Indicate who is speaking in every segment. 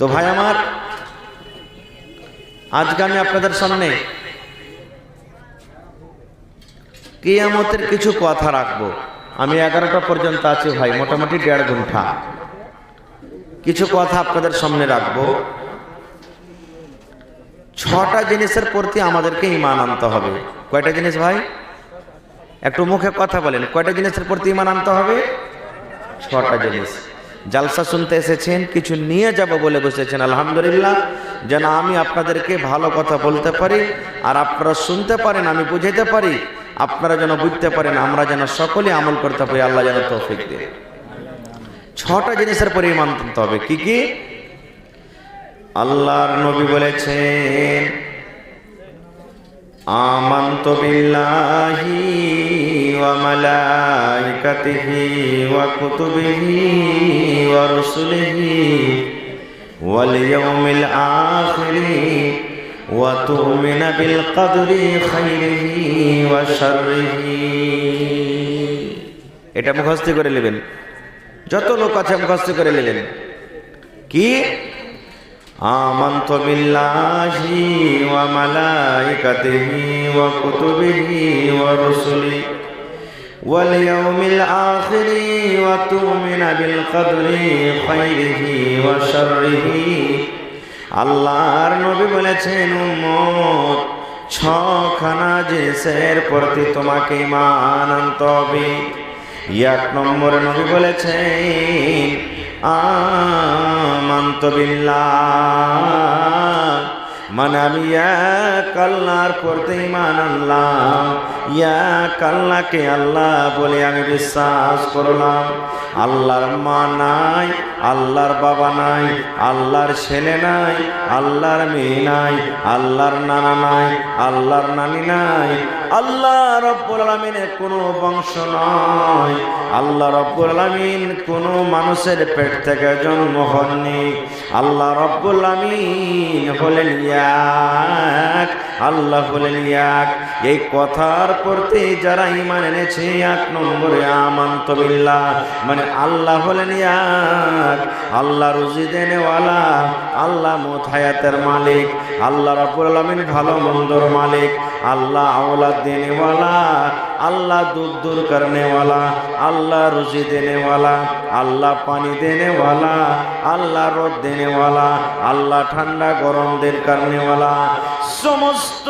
Speaker 1: তো ভাই আমার, আজকে আমি আপনাদের সামনে কিয়ামতের কিছু কথা রাখবো। আমি 11টা পর্যন্ত আছি ভাই, মোটামুটি 1.5 ঘন্টা। কিছু কথা আপনাদের সামনে রাখবো। 6টা জিনিসের প্রতি আমাদেরকে ঈমান আনতে হবে। কয়টা জিনিস ভাই? একটু মুখে কথা বলেন, কয়টা জিনিসের প্রতি ঈমান আনতে হবে? 6টা জিনিস। জালসা শুনতে এসেছেন, কিছু নিয়ে যাব বলে বসেছেন, আলহামদুলিল্লাহ। যেন আমি আপনাদেরকে ভালো কথা বলতে পারি, আর আপনারা শুনতে পারেন, আমি বুঝাইতে পারি, আপনারা যেন বুঝতে পারেন, আমরা যেন সকলে আমল করতে পারি। আল্লাহ যেন তৌফিক দেয়। 6টা জিনিসের পরে ঈমান আনতে হবে। কি কি? আল্লাহর নবী বলেছেন, আমানতু বিল্লাহি ওয়া মালাইকাতিহি ওয়া কুতুবিহি ওয়া রুসুলিহি ওয়াল ইয়াউমিল আখিরি ওয়া তু'মিনু বিল কদরি খাইরিহি ওয়া শাররিহি। এটা মুখস্থ করে নেবেন, যত লোক আছে মুখস্থ করে নিলেন। কি? আমানতু বিল্লাহি ওয়া মালাইকাতিহি ওয়া কুতুবিহি ওয়া রুসুলিহি ওয়াল ইয়াউমিল আখিরি ওয়া তু'মিনু বিল কদরি খাইরিহি ওয়া শাররিহি। আল্লাহর নবী বলেছেন, উম্মত, 6খানা জিনিসের প্রতি তোমাকে ঈমান আনতে হবে। 1 নম্বরে নবী বলেছেন, আমানতু বিল্লাহ, মানে আমি এক আল্লাহর প্রতি ঈমান আনলাম। এক আল্লাহকে আল্লাহ বলে আমি বিশ্বাস করলাম। আল্লাহর মা নাই, আল্লাহর বাবা নাই, আল্লাহর ছেলে নাই, আল্লাহর মেয়ে নাই, আল্লাহর নানা নাই, আল্লাহর নানি নাই, আল্লাহ রব্বুল আলামিনের কোনো বংশ নয়, আল্লাহ রব্বুল আলামিন কোনো মানুষের পেট থেকে জন্ম হননি। আল্লাহ রব্বুল আলামিন হলেন এক, আল্লাহ হলেন এক। এই কথার প্রতি যারা ঈমান এনেছে, 1 নম্বরে আমানতু বিল্লাহ, মানে আল্লাহ হলেন এক, আল্লাহ রুজি দেনেওয়ালা, আল্লাহ মউত হায়াতের মালিক, আল্লাহ রব্বুল আলামিন ভালো মন্দর মালিক, আল্লাহ औलाद देने वाला, अल्लाह दुख दूर करने वाला, अल्लाह रुजी देने वाला, अल्लाह पानी देने वाला, अल्लाह रोद देने वाला, अल्लाह ठंडा गरम दिन करने वाला। समस्त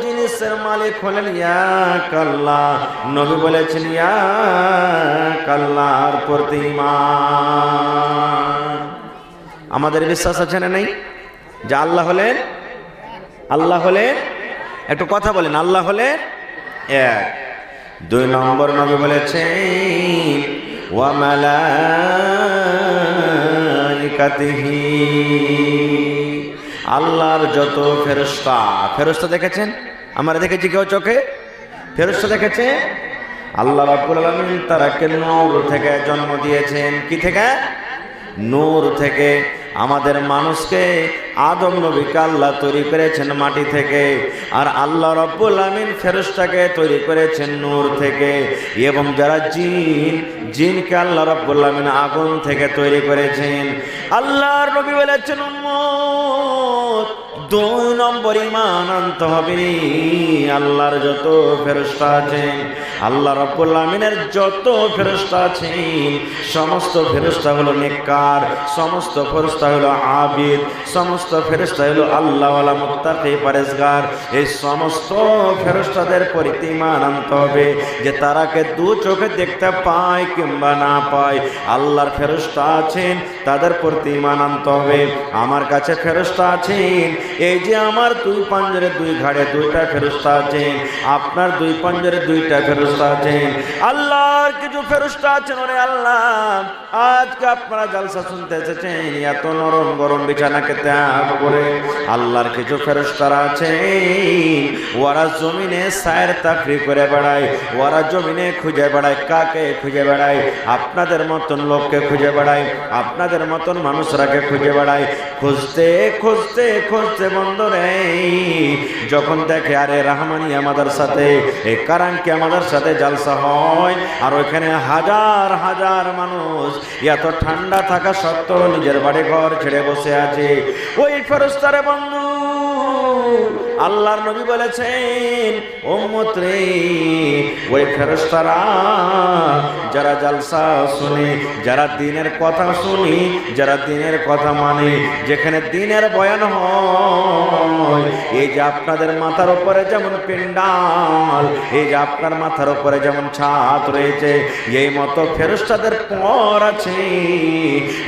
Speaker 1: जिनिसेर मालिक हलेन एक अल्लाह। नबी बोलेছেন এক আল্লাহর প্রতি ঈমান। আমাদের বিশ্বাস আছে না নেই যে আল্লাহ হলেন? একটু কথা বলেন, আল্লাহ হলেন এক। 2 নম্বর নবী বলেছেন, ওয়া মালাইকাতিহি, আল্লাহর যত ফেরেশতা দেখেছেন? আমরা দেখেছি কেউ চোখে? ফেরেশতা দেখেছে? আল্লাহ রাব্বুল আলামিন তারাকে নূর থেকে জন্ম দিয়েছেন। কি থেকে? নূর থেকে। আমাদের মানুষকে আদম নবীকে আল্লাহ তৈরি করেছেন মাটি থেকে, আর আল্লাহ রাব্বুল আলামিন ফেরেশতাকে তৈরি করেছেন নূর থেকে। এবং যারা জিনকে আল্লাহ রাব্বুল আলামিন আগুন থেকে তৈরি করেছেন। আল্লাহর নবী বলেছেন, উম্মত, 2 নম্বর ঈমান আনতে হবে, আল্লাহর যত ফেরেশতা আছেন, আল্লাহ রাব্বুল আলামিনের যত ফেরেশতা আছেন, সমস্ত ফেরেশতা হলো নেককার, সমস্ত ফেরেশতা হলো আবিদ, সমস্ত ফেরেশতা হলো আল্লাহওয়ালা মুত্তাকি পরেজগার। এই সমস্ত ফেরেশতাদের প্রতি ঈমান আনতে হবে যে তারাকে 2 চোখে দেখতে পায় কিংবা না পায়, আল্লাহর ফেরেশতা আছেন, তাদের প্রতি ঈমান আনতে হবে। আমার কাছে ফেরেশতা আছেন, এই যে আমার 2 পাঞ্জরে 2 ঘাড়ে 2টা ফেরেশতা আছেন, আপনার 2 পাঞ্জরে 2টা ফেরেশতা আছেন। আল্লাহর কিছু ফেরেশতা আছেন, ওরে আল্লাহ, আজকে আপনারা জালসা শুনতে এসেছেন, এত নরম গরম বিছানাকে ত্যাগ করে আল্লাহর কিছু ফেরেশতারা আছেন, ওরা জমিনে সায়ের তাফরি করে বেড়ায়, ওরা জমিনে খুঁজে বেড়ায়। কাকে খুঁজে বেড়ায়? আপনাদের মতন লোককে খুঁজে বেড়ায়, আপনাদের মতন মানুষরাকে খুঁজে বেড়ায়। খুঁজতে খুঁজতে খুঁজতে বন্ধুরে যখন দেখে আরে রাহমানিয়া মাদ্রাসাতে এই কারাঙ্কিয়া মাদ্রাসাতে জালসা হয়, আর ওইখানে হাজার হাজার মানুষ এত ঠান্ডা থাকা সত্ত্বেও নিজের বাড়ি ঘর ছেড়ে বসে আছে, ওই ফেরেশতারে বন্ধু আল্লাহর নবী বলেছেন উম্মত রে, ওই ফেরেশতারা যারা জালসা শুনে, যারা দ্বীনের কথা শুনি, যারা দ্বীনের কথা মানে, যেখানে দ্বীনের বয়ান হয়, এই যে আপনাদের মাথার উপরে যেমন পেন্ডাল, এই যে আপনার মাথার উপরে যেমন ছাদ রয়েছে, এই মতো ফেরেশতাদের পর আছে,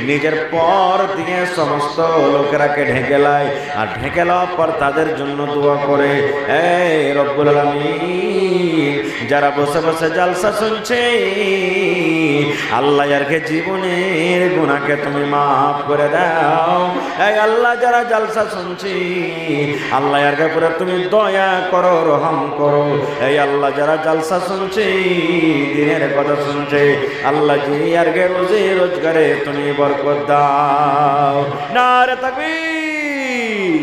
Speaker 1: নিজের পর দিয়ে সমস্ত লোকেরাকে ঢেকে লায়, আর ঢেকে লওয়ার পর তাদের জন্য দোয়া করে। এই রব্বুল আলামিন যারা বসে বসে জালসা শুনছে, আল্লাহ ইয়ারকে জীবনের গুনাহকে তুমি মাফ করে দাও। এই আল্লাহ যারা জালসা শুনছি, আল্লাহ ইয়ারকে পুরো তুমি দয়া করো, রহম করো। এই আল্লাহ যারা জালসা শুনছে, দ্বীনের কথা শুনছে, আল্লাহ জি ইয়ারকে রোজি রোজগারে তুমি বরকত দাও। নারে তাকবীর।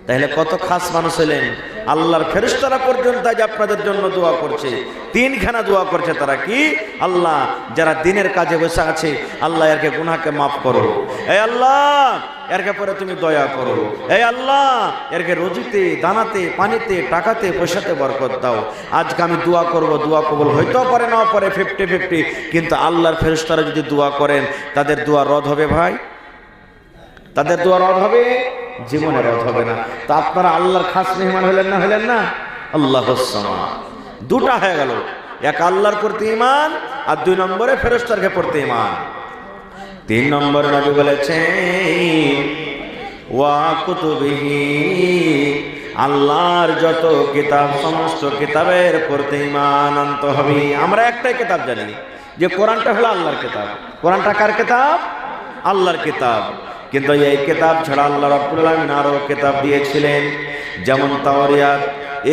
Speaker 1: তাহলে কত খাস মানুষ হলেন, আল্লাহর ফেরেশতারা পর্যন্ত আজ আপনাদের জন্য দোয়া করছে, তিনখানা দোয়া করছে। তারা কি? আল্লাহ যারা দ্বীনের কাজে বসে আছে, আল্লাহ এরকে গুনাহকে মাফ করো। এই আল্লাহ এরকে পরে তুমি দয়া করো। এই আল্লাহ এরকে রুজিতে, দানাতে, পানিতে, টাকাতে, পয়সাতে বরকত দাও। আজকে আমি দোয়া করব, দোয়া কবুল হইতেও পারে নাও পারে, 50-50, কিন্তু আল্লাহর ফেরেশতারা যদি দোয়া করেন, তাদের দোয়া রদ হবে ভাই, তাদের দোয়া রদ হবে, জীবনে রদ হবে না। তা আপনারা আল্লাহর খাস মেহমান হলেন না, হলেন না? আল্লাহুস সামাদ। দুটা হয়ে গেল, এক আল্লাহর প্রতি ঈমান, আর 2 নম্বরে ফেরেশতারকে প্রতি ঈমান। 3 নম্বরে নবী বলেছেন ওয়া কুতুবিহি, আল্লাহর যত কিতাব, সমস্ত কিতাবের প্রতি ঈমান আনতে হবে। আমরা একটাই কিতাব জানি যে কোরআনটা হলো আল্লাহর কিতাব। কোরআনটা কার কিতাব? আল্লাহর কিতাব। কিন্তু এই কিতাব ছাড়া আল্লাহ রাব্বুল আলামিন আরো কিতাব দিয়েছিলেন, যেমন তাওরাত,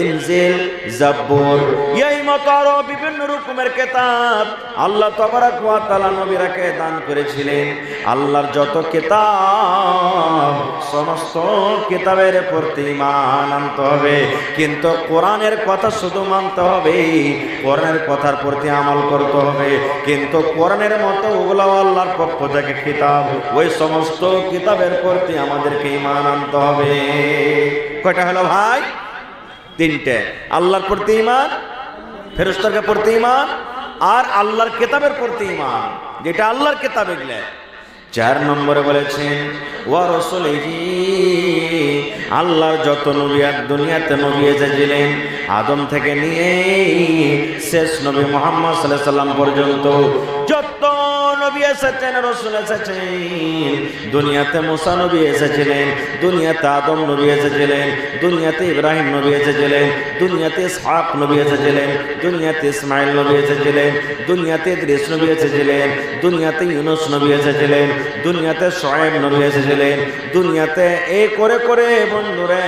Speaker 1: ইনজিল, জাবুর, এই মতো আরো বিভিন্ন রকমের কিতাব আল্লাহ তাবারাক ওয়া তাআলা নবীরাকে দান করেছিলেন। আল্লাহর যত কিতাব, সমস্ত কিতাবের প্রতি ঈমান আনতে হবে, কিন্তু কোরআনের কথা শুধু মানতে হবে, কোরআনের কথার প্রতি আমল করতে হবে। কিন্তু কোরআনের মতো ওগুলো আল্লাহর পক্ষ থেকে কিতাব, ওই সমস্ত কিতাবের প্রতি আমাদেরকে ঈমান আনতে হবে। কয়টা হলো ভাই? 3টে। আল্লাহর প্রতি ঈমান, ফেরেশতার প্রতি ঈমান, আর আল্লাহর কিতাবের প্রতি ঈমান, যেটা আল্লাহর কিতাব। এগুলো 4 নম্বরে বলেছেন ওয়া রাসূলিহি, আল্লাহর যত নবী আর দুনিয়াতে নবী এসেছিলেন, আদম থেকে নিয়ে শেষ নবী মুহাম্মদ সাল্লাল্লাহু আলাইহি সাল্লাম পর্যন্ত যত নবী এসেছেন, রাসূল এসেছেন, দুনিয়াতে মুসা নবী এসেছিলেন, দুনিয়াতে আদম নবী এসেছিলেন, দুনিয়াতে ইব্রাহিম নবী এসেছিলেন, দুনিয়াতে ইসহাক নবী এসেছিলেন, দুনিয়াতে ইসমাঈল নবী এসেছিলেন, দুনিয়াতে ইদ্রিস নবী এসেছিলেন, দুনিয়াতে ইউনূস নবী এসেছিলেন, দুনিয়াতে শুআয়ব নবী এসেছিলেন, দুনিয়াতে এই করে করে বন্ধুরে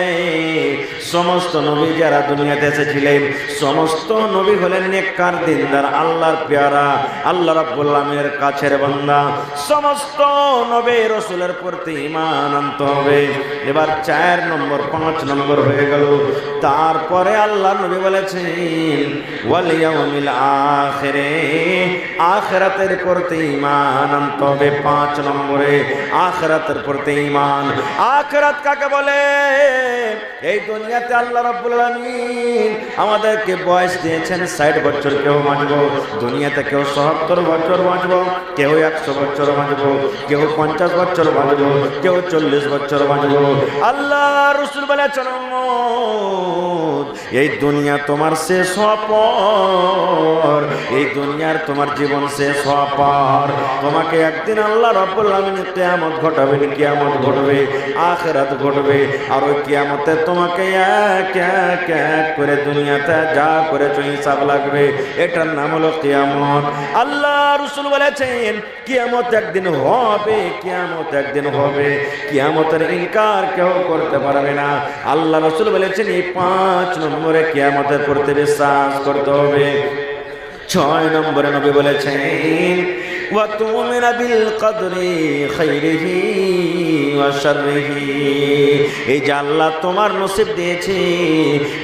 Speaker 1: সমস্ত নবী যারা দুনিয়াতে এসেছিলেন, সমস্ত নবী হলেন নেককার, দিনদার, আল্লাহর পেয়ারা, আল্লাহ রাব্বুল আলামিনের কাছের বান্দা। সমস্ত নবী রাসূলের প্রতি ঈমান আনতে হবে। এবার 4 নম্বর, 5 নম্বর হয়ে গেল। তারপরে আল্লাহ নবী বলেছেন ওয়াল ইয়াউমিল আখিরে, আখিরাতের প্রতি ঈমান আনতে হবে। 5 নম্বরে আখিরাতের প্রতি ঈমান। আখিরাত কাকে বলে? এই দুনিয়াতে আল্লাহ রাব্বুল আলামিন আমাদেরকে বয়স দিয়েছেন 60 বছর, কেউ বাঁচবো দুনিয়াতে, কেউ 70 বছর বাঁচবো, কেউ 100 বছর বাঁচবো, কেউ 50 বছর বাঁচবো, কেউ 40 বছর বাঁচবো। আল্লাহ রাসূল বলেছেন এই দুনিয়া তোমার শেষ হওয়ার পর, এই দুনিয়ার তোমার জীবন শেষ হওয়ার পর তোমাকে একদিন আল্লাহ রাব্বুল আলামিন কিয়ামত ঘটাবেন, কিয়ামত ঘটবে, আখিরাত ঘটবে। আর ওই কিয়ামতে তোমাকে এক এক এক করে দুনিয়াতে যা করেছো হিসাব লাগবে। এটার নাম হলো কিয়ামত। আল্লাহ রাসূল বলেছেন কিয়ামত একদিন হবে, কিয়ামত একদিন হবে, কিয়ামতের ইনকার কেউ করতে পারবে না। আল্লাহ রাসূল বলেছেন এই 5 নম্বরে কিয়ামতের প্রতি বিশ্বাস করতে হবে। 6 নম্বরে নবী বলেছেন ওয়া তুমিনা বিল কদরি খাইরিহি, ওয়া শাররিহি। এই যে আল্লাহ তোমার নসিব দিয়েছে,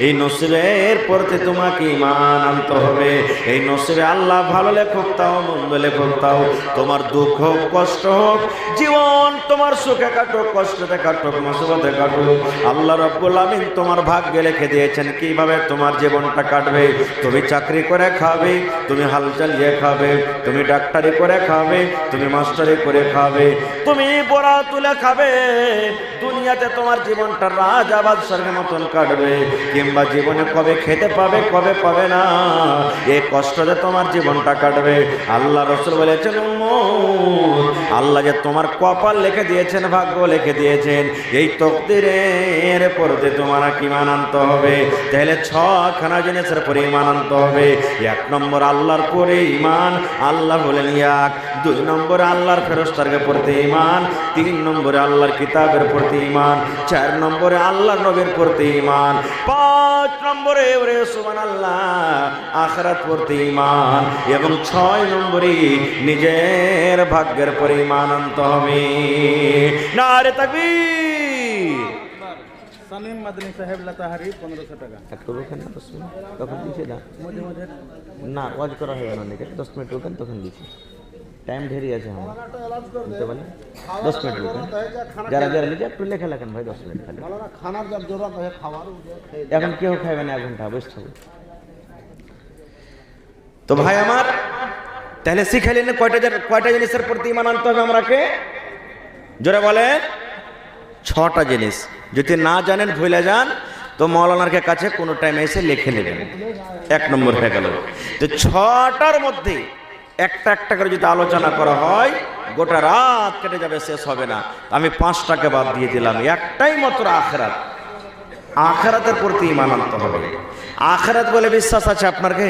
Speaker 1: এই নসিবের প্রতি তোমাকে ঈমান আনতে হবে। এই নসিবে আল্লাহ ভালো লেখক তাও, মন্দ লেখক তাও, তোমার দুঃখ হোক, কষ্ট হোক, জীবন তোমার সুখে কাটুক, কষ্টতে কাটুক, মুসিবতে কাটুক, আল্লাহ রাব্বুল আমিন তোমার ভাগ্যে লিখে দিয়েছেন কিভাবে তোমার জীবনটা কাটবে। তুমি চাকরি করে খাবে, তুমি হাল চালিয়ে খাবে, তুমি ডাক্তারি করে খাবে, তুমি মাস্টারি করে খাবে, তুমি বড়া তুলে খাবে। দুনিয়াতে তোমার জীবনটা রাজা বাদশাহের মতন কাটবে, কিংবা জীবনে কবে খেতে পাবে কবে পাবে না, এই কষ্টতে তোমার জীবনটা কাটবে। আল্লাহ রাসূল বলেছেন, আল্লাহ যে তোমার কপাল লিখে দিয়েছেন, ভাগ্য লিখে দিয়েছেন, এই তকদিরের প্রতি তোমার ঈমান আনতে হবে। তাহলে ছখানা জিনিসের পরে ঈমান আনতে হবে। 1 নম্বর আল্লাহর পরে ঈমান, আল্লাহ বলেন এক। 2 নম্বরে আল্লাহর ফেরেশতাকে প্রতি ঈমান, 3 নম্বরে আল্লাহর কিতাবের প্রতি ঈমান, 4 নম্বরে আল্লাহর নবীর প্রতি ঈমান, 5 নম্বরে ওরে সুবহানাল্লাহ আখিরাত প্রতি ঈমান, এবং 6 নম্বরে নিজের ভাগ্যের পরে ঈমান আনতে হবে। নারে তাকবীর।
Speaker 2: সামিম মাদনী সাহেব লাতাহারি 1500 টাকা।
Speaker 1: একটু রোকেন না, 10 মিনিট তখন দিয়েছে না, না ওয়াজ করা হবে না, নাকি 10 মিনিট রোকেন তখন দিয়েছি। টাইম ঢেরি আছে আমার, বুঝতে পারলেন? 10 মিনিট রোকেন, যারা যারা লিখে একটু লেখা লেখেন ভাই, 10 মিনিট খালি।
Speaker 2: খানার জব জরুরত হয়, খাবার
Speaker 1: এখন কেউ খাইবে না, 1 ঘন্টা বসতে হবে। তো ভাই আমার, তাহলে শিখাইলেন কয়টা জিনিসের প্রতি ঈমান আনতে হবে আমরাকে? জোরে বলেন, 6টা জিনিস। যদি না জানেন, ভুলে যান, তো মৌলানার কাছে কোনো টাইম এসে লিখে নেবেন। 1 নম্বর হয়ে গেল। তো 6টার মধ্যে একটা একটা করে যদি আলোচনা করা হয়, গোটা রাত কেটে যাবে, শেষ হবে না। আমি 5টাকে বাদ দিয়ে দিলাম, একটাই মাত্র আখিরাত। আখিরাতের প্রতি ঈমান আনতে হবে। আখিরাত বলে বিশ্বাস আছে আপনাকে?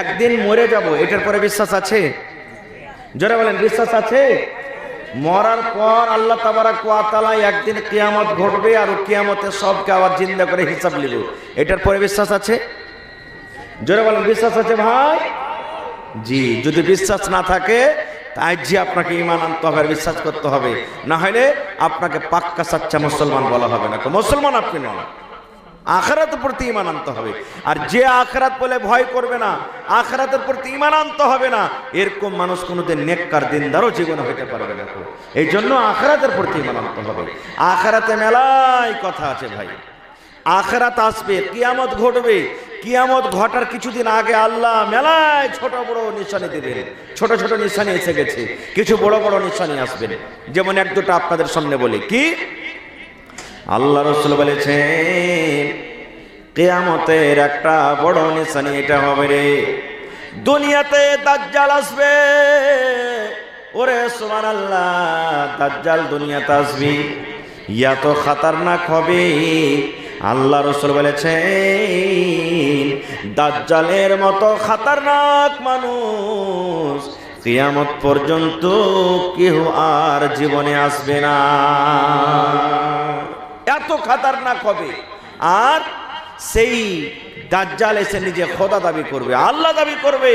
Speaker 1: একদিন মরে যাব, এটার পরে বিশ্বাস আছে? জোরে বলেন, বিশ্বাস আছে? মরার পর আল্লাহ তাবারাক ওয়া তাআলা একদিন কিয়ামত ঘটবে, আর কিয়ামতে সবকে আবার জিন্দা করে হিসাব নিব, এটার পরে বিশ্বাস আছে? জোরে বলেন, বিশ্বাস আছে ভাই? জি। যদি বিশ্বাস না থাকে, তাই যে আপনাকে ঈমান আনতে হবে, আর বিশ্বাস করতে হবে, না হলে আপনাকে পাক্কা সাচ্চা মুসলমান বলা হবে না। মুসলমান আপনি নন। আখিরাতের প্রতি ঈমান আনতে হবে। আর যে আখিরাত বলে ভয় করবে না, আখিরাতের প্রতি ঈমান আনতে হবে না, এরকম মানুষ কোনোদিন নেককার দিনদারও জীবনে হতে পারবে না। এই জন্য আখিরাতের প্রতি ঈমান আনতে হবে। আখিরাতে মেলাই কথা আছে ভাই। আখিরাত আসবে, কিয়ামত ঘটবে। কিয়ামত ঘটার কিছুদিন আগে আল্লাহ মেলায় ছোট বড় নিশানি দেবেন। ছোট ছোট নিশানি এসে গেছে, কিছু বড় বড় নিশানি আসবেন। যেমন 1-2টা আপনাদের সামনে বলি। কি? আল্লাহ রাসূল বলেছেন, কিয়ামতের একটা বড় নিশানি এটা হবে রে, দুনিয়াতে দাজ্জাল আসবে। ওরে সুবহানাল্লাহ, দাজ্জাল দুনিয়াতে আসবে, এত খতরনাক হবে। আল্লাহ রাসূল বলেছেন, দাজ্জালের মতো খতরনাক মানুষ কিয়ামত পর্যন্ত কেউ আর জীবনে আসবে না। এত খতরনাক হবে। আর সেই দাজ্জাল এসে নিজে খোদা দাবি করবে, আল্লাহ দাবি করবে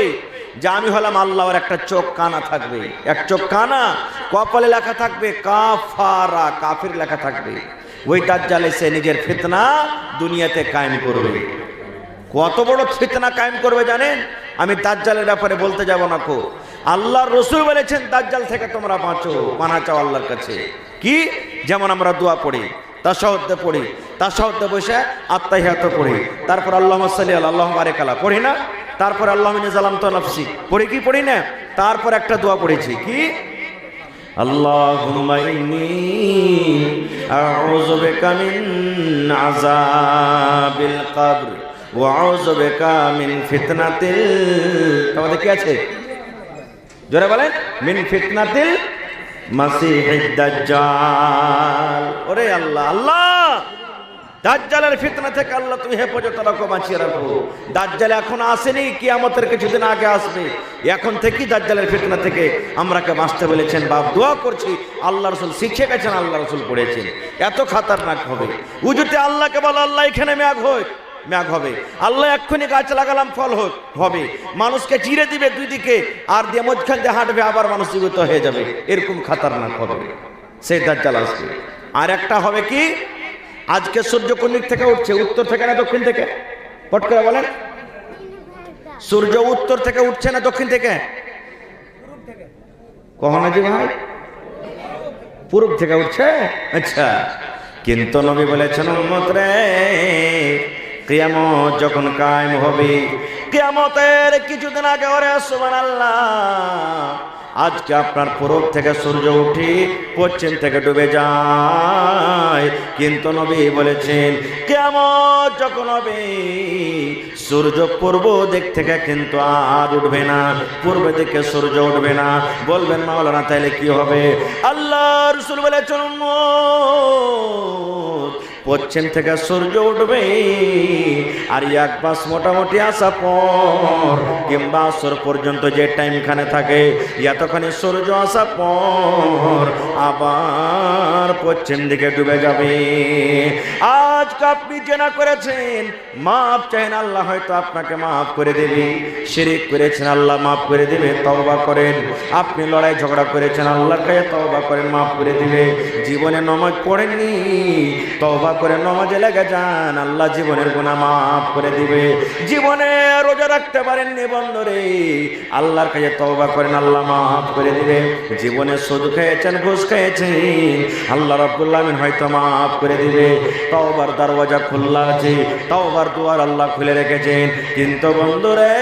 Speaker 1: যে আমি হলাম আল্লাহ। আর একটা চোখ কানা থাকবে, এক চোখ কানা, কপালে লেখা থাকবে কাফারা, কাফির লেখা থাকবে। ওই দাজ্জাল এসে নিজের ফিতনা দুনিয়াতে কায়েম করবে। কত বড় ফিতনা কায়েম করবে জানেন? আমি দাজ্জালের ব্যাপারে বলতে যাব না কো। আল্লাহর রাসূল বলেছেন, দাজ্জাল থেকে তোমরা বাঁচো, পানা চাও আল্লাহর কাছে। কি? যেমন আমরা দোয়া পড়ি, তাশাহুদে পড়ি, তাশাহুদে বসে আত্তাহিয়াত পড়ি, তারপর আল্লাহুম্মা সাল্লি আলা আল্লাহুম্মা বারিক আলা পড়ি না? তারপর আল্লাহুম্মা ইন্নী যালামতু নাফসি পড়ি কি পড়ি না? তারপর একটা দোয়া পড়েছি, কি? আল্লাহুম্মা ইন্নী আউযু বিকা মিন আযাবিল কবর ওয়া আউযু বিকা মিন ফিতনাতিল, তোমাদের কি আছে? জোরে বলেন, মিন ফিতনাতিল মাসিহিদ দাজ্জাল। ওরে আল্লাহ, আল্লাহ দাজ্জালের ফিতনা থেকে আল্লাহ তুমি হেফাজত রাখো, বাঁচিয়ে রাখো। দাজ্জাল এখন আসেনি, কিয়ামতের কিছুদিন আগে আসবে। এখন থেকেই দাজ্জালের ফিতনা থেকে আমরাকে বাঁচতে বলেছেন। বাপ দোয়া করছি, আল্লাহ রাসূল শিখে গেছেন, আল্লাহ রাসূল পড়েছেন। এত খতরনাক হবে। উজুতে আল্লাহকে বলো, আল্লাহ এখানে মেঘ হয়, মেঘ হবে। আল্লাহ এক্ষুনি গাছ লাগালাম, ফল হবে। মানুষকে চিরে দিবে দুই দিকে, আর দিয়ে মধ্যখান দিয়ে হাঁটবে, আবার মানুষ জীবিত হয়ে যাবে। এরকম খতরনাক হবে। সেই দাজ্জাল আসবে। আর একটা হবে কি, আজকে সূর্য কোন দিক থেকে উঠছে, উত্তর থেকে না দক্ষিণ থেকে? পট করে বলেন, সূর্য উত্তর থেকে উঠছে না দক্ষিণ থেকে? কখন জি ভাই? পূর্ব থেকে উঠছে। আচ্ছা, কিন্তু নবী বলেছেন উম্মত রে, কিয়ামত যখন কায়েম হবে, কিয়ামতের কিছুদিন আগে, ওরে সুবহানাল্লাহ, আজকে আপনার পূরব থেকে সূর্য উঠি পশ্চিম থেকে ডুবে যায়, কিন্তু নবী বলেছেন কিয়ামত যখন হবে সূর্য পূর্ব দিক থেকে কিন্তু আর উঠবে না, পূর্ব দিকে সূর্য উঠবে না। বলবেন মাওলানা তাইলে কি হবে? আল্লাহ রাসূল বলেছেন পশ্চিম থেকে সূর্য উঠবে, আর এক মাস মোটামুটি আসা পর কিংবা আসর পর্যন্ত যে টাইমখানে থাকে, এতখানি সূর্য আসা পর আবার পশ্চিম দিকে ডুবে যাবে। আজকে আপনি জেনা করেছেন, মাপ চাইন, আল্লাহ হয়তো আপনাকে মাফ করে দেবে। শিরিক করেছেন, আল্লাহ মাফ করে দেবে, তওবা করেন। আপনি লড়াই ঝগড়া করেছেন, আল্লাহর কাছে তওবা করেন, মাফ করে দিবে। জীবনে নামাজ পড়েননি, তওবা করে নামাজে লেগে যান, আল্লাহ জীবনের গুনাহ মাফ করে দিবে। জীবনে রোজা রাখতে পারেননি বন্ধুরে, আল্লাহর কাছে তওবা করেন, আল্লাহ মাফ করে দিবে। জীবনে সুদ খেয়েছেন, ঘুষ খেয়েছেন, আল্লাহ রাব্বুল আমিন হয়তো মাফ করে দিবে। তওবার দরওয়াজা খোলা আছে, তওবার দুয়ার আল্লাহ খুলে রেখেছেন। কিন্তু বন্ধুরে,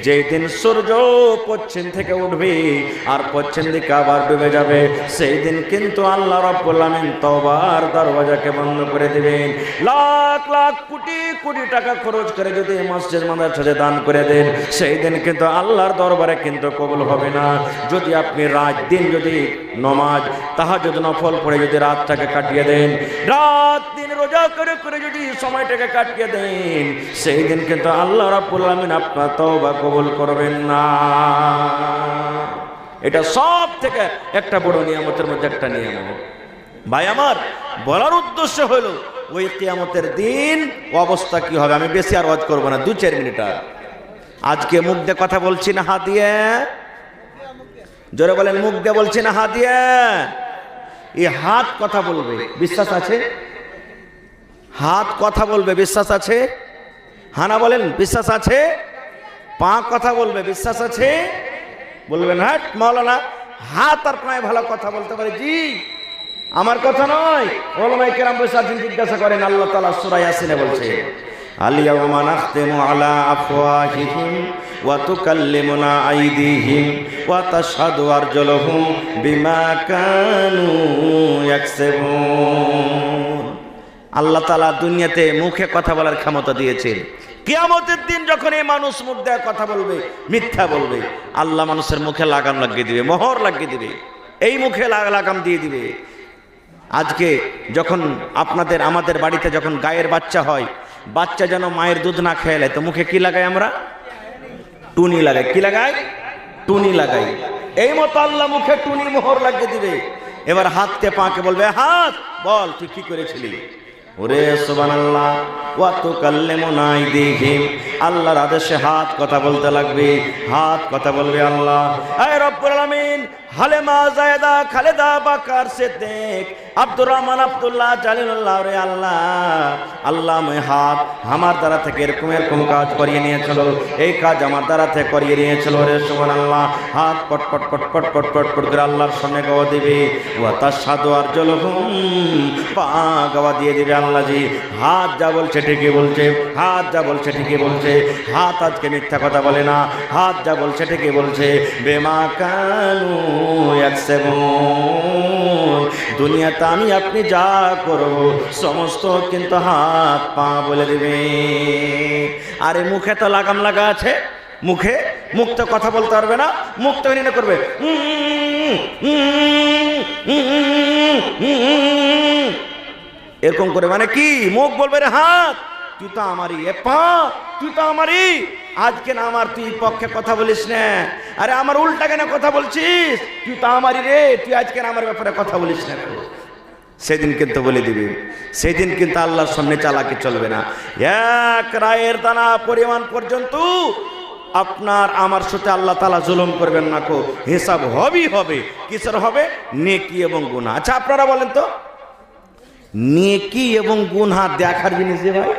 Speaker 1: যেই দিন সূর্য পশ্চিম থেকে উঠবে আর পশ্চিম দিকে আবার ডুবে যাবে, সেই দিন কিন্তু আল্লাহ রাব্বুল আমিন তওবার দরওয়াজাকে বন্ধ করে দিবেন। লাখ লাখ কোটি কোটি টাকা খরচ করে যদি মসজিদ মাদ্রাসায় দান করে দেন, সেই দিন কিন্তু আল্লাহর দরবারে কিন্তু কবুল হবে না। যদি আপনি রাত দিন যদি নমাজ তাহাজ্জুদ নফল পড়ে যদি রাতটাকে কাটিয়ে দেন, রাত দিন রোজা করে করে যদি সময়টাকে কাটিয়ে দেন, সেই দিন কিন্তু আল্লাহ রাব্বুল আমিন আপনার তওবা কবুল করবেন না। এটা সব থেকে একটা বড় নিয়ামতের মধ্যে একটা নিয়ামত। ভাই আমার বলার উদ্দেশ্য হলো, ওই কিয়ামতের দিন অবস্থা কি হবে। আমি বেশি আর ওয়াজ করবো না, 2-4 মিনিট। আর আজকে মুখ দিয়ে কথা বলছি না হাত দিয়ে? জোরে বলেন, মুখ দিয়ে বলছি না হাত দিয়ে? এই হাত কথা বলবে, বিশ্বাস আছে? হাত কথা বলবে, বিশ্বাস আছে? হানা বলেন, বিশ্বাস আছে? পা কথা বলবে, বিশ্বাস আছে? বলবেন হাট মাওলানা, হাত আর পায়ে ভালো কথা বলতে পারে? জি, আমার কথা নয়, ওলামায়ে কেরাম বসে আছেন, জিজ্ঞাসা করেন। আল্লাহ তাআলা সূরা ইয়াসিনে বলছে, আল-ইয়াওমা নাখতিমু আলা আফওয়াহিহিম ওয়া তুকাল্লিমুনা আইদিহিম ওয়া তাশহাদু আরজুলুহুম বিমা কানু ইয়াকসিবুন। আল্লাহ তাআলা দুনিয়াতে মুখে কথা বলার ক্ষমতা দিয়েছেন। কিয়ামতের দিন যখন এই মানুষ মুখ দিয়ে কথা বলবে, মিথ্যা বলবে, আল্লাহ মানুষের মুখে লাগাম লাগিয়ে দিবে, মোহর লাগিয়ে দিবে, এই মুখে লাগাম দিয়ে দিবে। আজকে যখন আপনাদের আমাদের বাড়িতে যখন গায়ের বাচ্চা হয়, বাচ্চা যেন মায়ের দুধ না খেয়ে তো মুখে কি লাগাই আমরা? টুনি লাগাই। কি লাগাই? টুনি লাগাই। এই মতো আল্লাহ মুখে টুনি মোহর লাগিয়ে দিবে। এবার হাতকে পাকে বলবে, হাত বল তুই কি করেছিলি। ওরে সুবহানাল্লাহ, ওয়া তুকাল্লিমুনা আইদিহিম, আল্লাহর আদেশে হাত কথা বলতে লাগবে, হাত কথা বলবে। আল্লাহ আয় রব্বুল আলামিন, হালেমা, জায়েদা, খালেদা, বাকার, সিদ্দিক, আব্দুর রহমান, আব্দুল্লাহ, জালিলুল্লাহ, রে আল্লাহ, আল্লাহ আমি হাত আমার দ্বারা থেকে এরকম এরকম কাজ করিয়ে নিয়েছিল, এই কাজ আমার দ্বারা থেকে করিয়ে নিয়েছিল। রে সুবহানাল্লাহ, হাত পট পট পট পট পট পট পট করে আল্লাহর সামনে গাওয়া দিবে। ওয়া তাশহাদু আরজুলুহুম, পা গাওয়া দিয়ে দিবে। আল্লাহ জি, হাত যা বলছে ঠিকই বলছে, হাত যা বলছে ঠিকই বলছে, হাত আজকে মিথ্যা কথা বলে না, হাত যা বলছে ঠিকই বলছে। বেমা কানু ইয়াকসিবুন, দুনিয়াতে আমি আপনি যা করব সমস্ত কিন্তু হাত পা বলে দিবে। আরে মুখে তো লাগাম লাগা আছে, মুখে, মুখ তো কথা বলতে পারবে না, মুখ তো এনে করবে এরকম করে, মানে কি? মুখ বলবে রে হাত তুই তো আমারই, এ পা তুই তো আমারই, আজকে না আমার তুই পক্ষে কথা বলিস না, আরে আমার উল্টা কেন কথা বলছিস, তুই তো আমারই রে, তুই আজকে না আমার ব্যাপারে কথা বলিস না। সেদিন কিন্তু বলে দিবি, সেদিন কিন্তু আল্লাহর সামনে চালাকি চলবে না। এক রায়ের দানা পরিমাণ পর্যন্ত আপনার আমার সাথে আল্লাহ তাআলা জুলুম করবেন না কো, হিসাব হবেই হবে। কিসের হবে? নেকি এবং গুনাহ। আচ্ছা আপনারা বলেন তো, নেকি এবং গুনাহ দেখার জিনিস যে ভাই?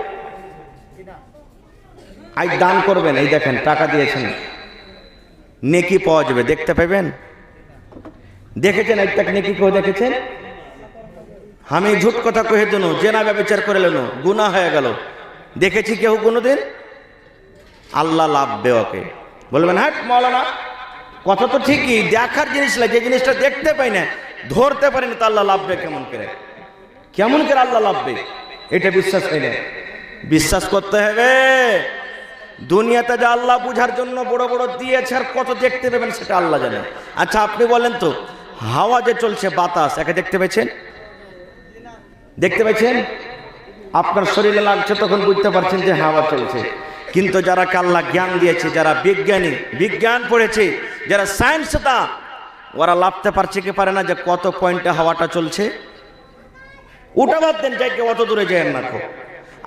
Speaker 1: আজ দান করবেন, এই দেখেন টাকা দিয়েছেন, নেকি পাওয়া যাবে, দেখতে পাবেন? দেখেছেন একটা নেকি কেউ দেখেছেন? আমি ঝুট কথা কহে দেন, জেনা ব্যবচার করে লেন, গুনাহ হয়ে গেল, দেখেছি কেউ কোনোদিন? আল্লাহ লাভবে ওকে। বলবেন হ্যাঁ মাওলানা কথা তো ঠিকই, দেখার জিনিস লাগে, যে জিনিসটা দেখতে পাই না, ধরতে পারিনি, তা আল্লাহ লাভবে কেমন করে? কেমন করে আল্লাহ লাভবে? এটা বিশ্বাস হয় না, বিশ্বাস করতে হবে। দুনিয়াতে যা আল্লাহ বুঝার জন্য বড় বড় দিয়েছে, আর কত দেখতে পাবেন সেটা আল্লাহ জানে। আচ্ছা আপনি বলেন তো, হাওয়া যে চলছে, বাতাস, একে দেখতে পেয়েছেন? দেখতে পেয়েছেন? আপনার শরীরে লাগছে তখন বুঝতে পারছেন যে হাওয়া চলছে। কিন্তু যারা আল্লাহ জ্ঞান দিয়েছে, যারা বিজ্ঞানী, বিজ্ঞান পড়েছে, যারা সায়েন্সটা, ওরা লাভতে পারছে কি পারে না যে কত পয়েন্টে হাওয়াটা চলছে? ওটা বাদ দেন, যাই অত দূরে যায় না।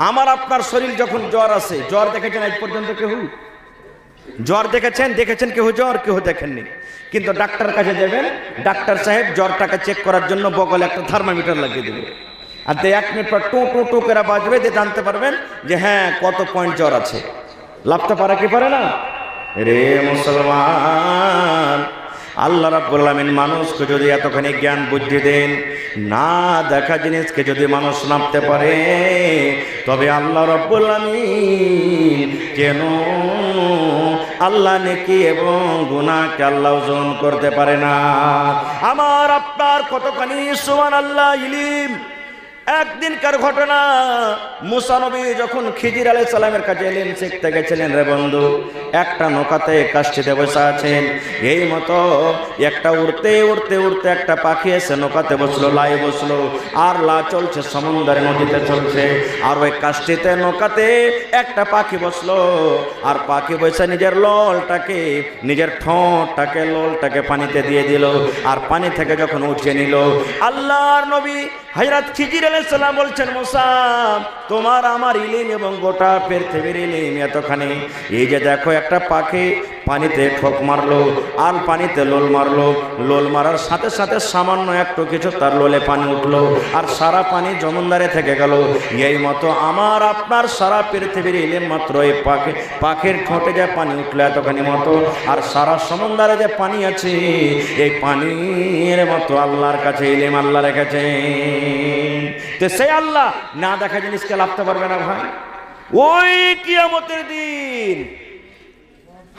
Speaker 1: আমার আপনার শরীর যখন জ্বর আসে, জ্বর দেখেছেন আজ পর্যন্ত কেউ? জ্বর দেখেছেন? দেখেছেন কেউ জ্বর? কেউ দেখেননি। কিন্তু ডাক্তার কাছে যাবেন, ডাক্তার সাহেব জ্বরটাকে চেক করার জন্য বগলে একটা থার্মোমিটার লাগিয়ে দেবে, আর 1 মিনিট পর টু টু টু করে বাজবে, দিয়ে জানতে পারবেন যে হ্যাঁ কত পয়েন্ট জ্বর আছে। লাভতে পারে কি পারে না? রে মুসলমান, আল্লাহ রাব্বুল আলামিন মানুষকে যদি এতখানি জ্ঞান বুদ্ধি দেন, না দেখা জিনিসকে যদি মানুষ নামতে পারে, তবে আল্লাহ রাব্বুল আলামিন কেন আল্লাহ নেকি এবং গুনাহকে আল্লাহ ওজন করতে পারে না? আমার আপনার কতখানি সুবহানাল্লাহ ইলম। একদিনকার ঘটনা, মুসা নবী যখন খিজির আলাইহিস সালামের কাছে এলেন, শিখতে গেছিলেন। রে বন্ধু, একটা নৌকাতে কাষ্ঠিতে বসে আছেন, এই মতো একটা উড়তে উড়তে উড়তে একটা পাখি এসে নৌকাতে বসলো, লাই বসলো, আর লা চলছে সমুদ্রের নদীতে চলছে, আর ওই কাষ্ঠিতে নৌকাতে একটা পাখি বসলো, আর পাখি বসে নিজের ললটাকে, নিজের ঠোঁটটাকে, ললটাকে পানিতে দিয়ে দিল, আর পানি থেকে যখন উঠিয়ে নিল, আল্লাহর নবী হযরত খিজির আলাইহিস সালাম বলছেন, মুসা তোমার আমার ইলম এবং গোটা পৃথিবীর ইলম এতখানি, এই যে দেখো একটা পাখি পানিতে ঠোক মারলো, আর পানিতে লোল মারলো, লোল মারার সাথে সাথে সামান্য একটু কিছু তার লোলে পানি উঠলো, আর সারা পানি জমুন্দারে থেকে গেল। এই মতো আমার আপনার সারা পৃথিবীর ইলম মাত্র এই পাখির ঠোঁটে যে পানি উঠলো এতখানি মতো, আর সারা সমুদ্রে যে পানি আছে, এই পানির মতো আল্লাহর কাছে ইলম আল্লাহ রেখেছেন। তো সেই আল্লাহ না দেখা জিনিসকে লাভতে পারবে না ভাই? ওই কিয়ামতের দিন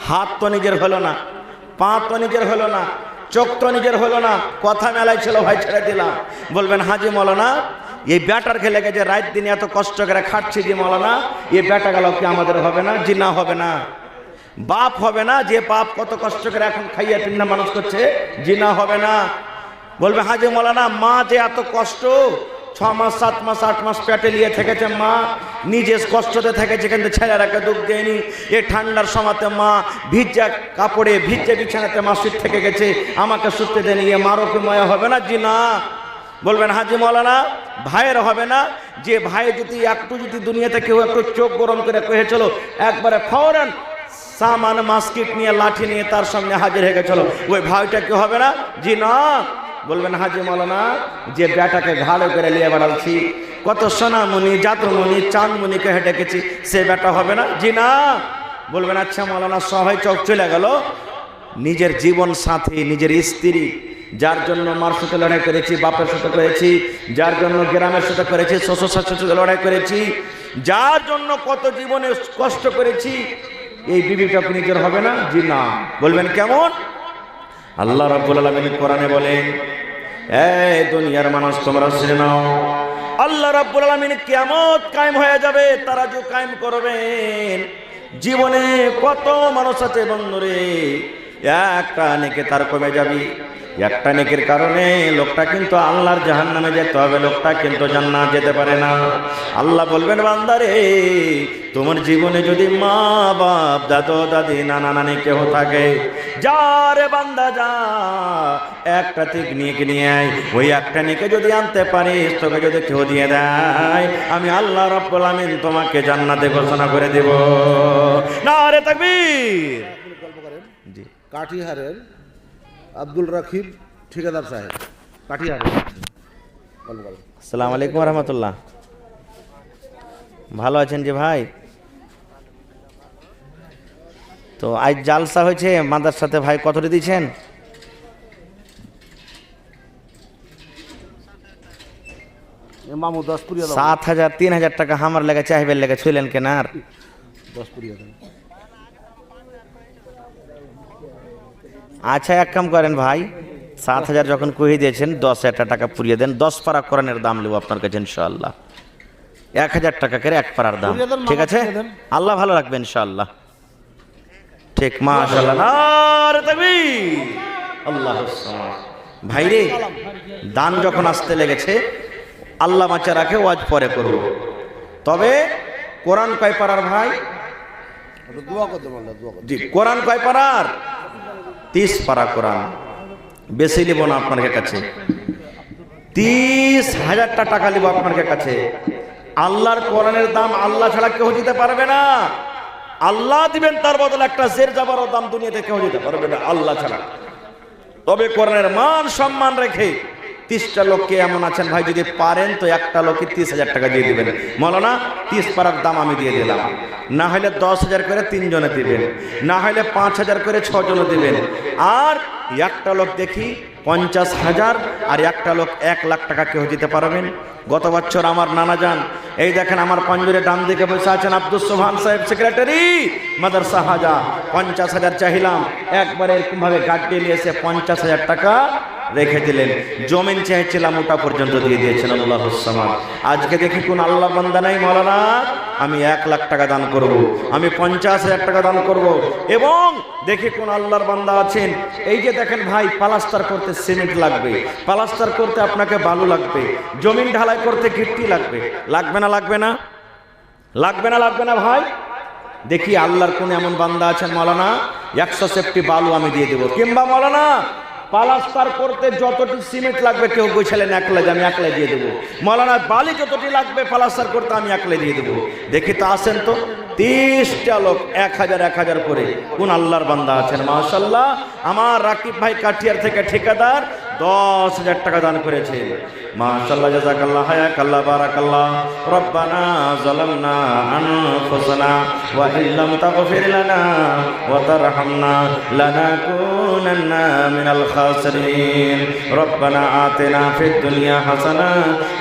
Speaker 1: হাত তো নিজের হলো না, পা তো নিজের হলো না, চোখ তো নিজের হলো না, কথা মেলাই ছিল ভাই, ছেড়ে দিলাম। বলবেন হাজি মৌলানা এই ব্যাটার খেলে গেছে, রাত দিন এত কষ্ট করে খাচ্ছি যে মৌলানা, এই ব্যাটা গেল কি আমাদের হবে না? জি না, হবে না। বাপ হবে না, যে বাপ কত কষ্ট করে এখন খাইয়া পিন্না মানুষ করছে, জি না, হবে না। বলবে হাজি মৌলানা মা যে এত কষ্ট, 6 মাস 7 মাস 8 মাস পেটে নিয়ে থেকেছে মা, নিজে কষ্টতে থেকেছে, কিন্তু ছেলেরাকে দুঃখ দেয়নি। এই ঠান্ডার সময়তে মা ভিজা কাপড়ে, ভিজে বিছানাতে মা শুয়ে থেকে গেছে, আমাকে শুতে দেয়নি, এ মারও কি মায়া হবে না? জি না। বলবেন হাজি মৌলানা ভাইয়ের হবে না? যে ভাই যদি একটু যদি দুনিয়াতে কেউ একটু চোখ গরম করে কহেছিল, একবারে ফৌরান সামান মাস্কিট নিয়ে লাঠি নিয়ে তার সামনে হাজির হয়ে গেছিল, ওই ভাইটা কি হবে না? জি না। বলবেন হাজি মৌলানা যে বেটাকে ঘাড়ে করে নিয়ে বেড়াচ্ছি, কত সোনামণি, জাতমণি, চাঁদমণিকে হেঁটে গেছি, সে বেটা হবে না? জি না। বলবেন আচ্ছা মৌলানা সবাই চোখ চলে গেল, নিজের জীবন সাথী, নিজের স্ত্রী, যার জন্য মার সাথে লড়াই করেছি, বাপের সাথে করেছি, যার জন্য গ্রামের সাথে করেছি, শ্বশুর শাশুড়ির সাথে লড়াই করেছি, যার জন্য কত জীবনে কষ্ট করেছি, এই বিবিটা নিজের হবে না? জি না। বলবেন কেমন? আল্লাহ রাব্বুল আলামিন কোরআনে বলেন, এই দুনিয়ার মানুষ তোমরা শুনে নাও, আল্লাহ রাব্বুল আলামিন কিয়ামত কায়েম হয়ে যাবে, তারাজু কায়েম করবেন। জীবনে কত মানুষ আছে বন্ধুরে, একটা নেকি তার কমে যাবি। একটা নেকির কারণে লোকটা কিন্তু আল্লাহর জাহান্নামে যেতে হবে, লোকটা কিন্তু জান্নাত যেতে পারে না। আল্লাহ বলবেন বান্দারে, তোমার জীবনে যদি মা বাপ দাদু দাদি নানা নানি কেহ থাকে, যা রে বান্দা যা, একটা ঠিক নিয়ে আয়। ওই একটা নেকি যদি আনতে পারিস, তোকে যদি কেউ দিয়ে দেয়, আমি আল্লাহ রাব্বুল আমিন তোমাকে জান্নাতে ঘোষণা করে দেব। নারে তাকবীর।
Speaker 3: গল্প করেন
Speaker 1: জি,
Speaker 3: কাটিহারের আব্দুল রাকিব ঠিকাদার সাহেব, কাটিহারের গল্প করেন।
Speaker 1: আসসালামু আলাইকুম রহমতুল্লাহ। ভালো আছেন জি ভাই? তো আজ জালসা হয়েছে মাদ্রাসাতে ভাই, কতটি দিয়েছেন?
Speaker 3: মামু 10 পুরিয়া দাও,
Speaker 1: 7,000 3,000 টাকা আমার লেগে চাহিবের লেগে ছুইলেন কেনার।
Speaker 3: 10 পুরিয়া দাও।
Speaker 1: আচ্ছা এক কাম করেন ভাই, 7,000 যখন কহিয়ে দিয়েছেন 10,000 টাকা পুড়িয়ে দেন। 10 পারা কোরআনের দাম নেব আপনার কাছে ইনশাআল্লাহ। 1,000 টাকা করে এক পারার দাম,
Speaker 3: পুড়িয়ে দেন,
Speaker 1: ঠিক আছে?
Speaker 3: পুড়িয়ে দেন।
Speaker 1: আল্লাহ ভালো রাখবেন ইনশাআল্লাহ। ঠিক, মাশাআল্লাহ। নারে তাকবীর। আল্লাহুস সামাদ। ভাই রে, দান যখন আসতে লেগেছে, আল্লাহ বাঁচা রাখে, ওয়াজ পরে করব। তবে কোরআন কয় পারার ভাই?
Speaker 3: একটু দোয়া করতে বললা, দোয়া করতে।
Speaker 1: জি, কোরআন কয় পারার? 30 পারা কোরআন। বেশি নিব না আপনার কাছে, 30,000 টাকা নিব আপনার কাছে। আল্লাহর কোরআনের দাম আল্লাহ ছাড়া কেউ দিতে পারবে না। আল্লাহ দিবেন, তার বদলে একটা জের জাবারও দাম দুনিয়াতে কেউ দিতে পারবে না আল্লাহ ছাড়া। তবে কোরআনের মান সম্মান রেখে 30টা লোককে এমন আছেন ভাই, যদি পারেন তো একটা লোককে 30,000 টাকা দিয়ে দিবেন। মৌলানা 30 পারার দাম আমি দিয়ে দিলাম, না হলে 10,000 করে 3 জনে দিবেন, না হলে 5,000 করে 6 জনে দিবেন। আর একটা লোক দেখি 50,000, আর একটা লোক 1 লাখ টাকা কেউ দিতে পারবেন? গত বছর আমার নানা যান, এই দেখেন আমার পাঞ্জুরে ডান দিকে বসে আছেন আব্দুল সোহান সাহেব, সেক্রেটারি মাদ্রাসা হাজা, 50,000 চাইলাম, একবারে এরকম ভাবে গাড়ি নিয়ে এসে 50,000 টাকা রেখে দিলেন। জমিন চাইছিলাম, ওটা পর্যন্ত দিয়ে দিয়েছেন। আল্লাহুস সামাদ। আজকে দেখি কোন আল্লাহ বান্দা নাই, মাওলানা আমি 1 লাখ টাকা দান করব, আমি 50,000 টাকা দান করব। এবং দেখি কোন আল্লাহর বান্দা আছেন, এই যে দেখেন ভাই, প্লাস্টার করতে সিমেন্ট লাগবে, প্লাস্টার করতে আপনাকে বালু লাগবে, জমিন ঢালাই করতে গিট্টি লাগবে, লাগবে না লাগবে না লাগবে না লাগবে না ভাই? দেখি আল্লাহর কোন এমন বান্দা আছেন, মাওলানা 100 সেফটি বালু আমি দিয়ে দেবো, কিংবা মাওলানা প্লাস্টার করতে যতটি সিমেন্ট লাগবে, কেউ বলছিলেন 1 লাখ, আমি 1 লাখ দিয়ে দেবো। মাওলানা বালি যতটি লাগবে প্লাস্টার করতে, আমি 1 লাখ দিয়ে দেবো। দেখি তো আসেন তো 30টা লোক 1,000 করে। কোন আল্লাহর বান্দা আছেন? মাশাআল্লাহ। আমার রাকিব ভাই কাঠিয়ার থেকে ঠিকাদার 10,000 টাকা দান করেছেন। মাশাআল্লাহ, জাযাকাল্লাহ, হায়াকাল্লাহ, বারাকাল্লাহ। রব্বানা যালামনা আনফুসানা ওয়া ইল্লাম তাগফির লানা ওয়া তারহামনা লানাকুনান্না মিনাল খাসিরিন। রব্বানা আতিনা ফিদ দুনিয়া হাসানা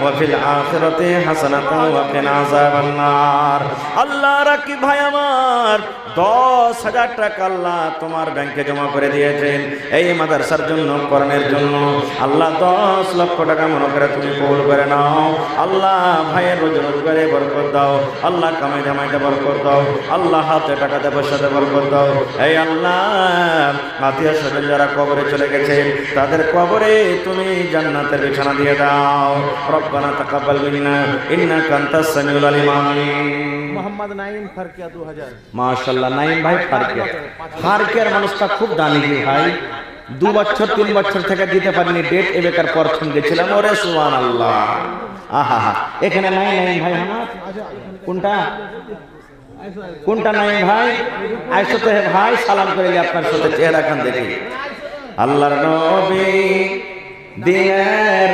Speaker 1: ওয়া ফিল আখিরাতি হাসানাতাও ওয়া কিনা আযাবান নার। আল্লাহ রাকিব ভাই আমার 10,000 টাকা আল্লাহ তোমার ব্যাংকে জমা করে দিয়েছেন এই মাদ্রাসার জন্য, কোরআনের জন্য। আল্লাহ 10 লক্ষ টাকা মনে করে তুমি কবুল করে নাও। আল্লাহ ভাইয়ের রোজগারে বরকত দাও, আল্লাহ কামাই জামাইতে বরকত দাও, আল্লাহ হাতে টাকাতে পয়সাতে বরকত দাও। এই আল্লাহ আত্মীয় স্বজন যারা কবরে চলে গেছেন, তাদের কবরে তুমি জান্নাতের বিছানা দিয়ে দাও। রব্বানা তাকাব্বাল মিন্না ইন্নাকা আনতাস সামিউল আলিম। আমিন।
Speaker 2: মোহাম্মদ নাইম ফারকিয়া 2000।
Speaker 1: মাশাআল্লাহ, নাইম ভাই ফারকিয়া। ফারকিয়ার মানুষটা খুব দামি ভাই, 2 বছর 3 বছর থেকে দিতে পারিনি, ডেট এবেকার প্রথম গেছিলাম। ওরে সুবহানাল্লাহ, আহা হা। এখানে নাই নাইম ভাই আমার? কোনটা কোনটা নাইম ভাই? আইসতে ভাই, সালাম করে আপনার সাথে চেহারা খান দেখি। আল্লাহর নবী দিনের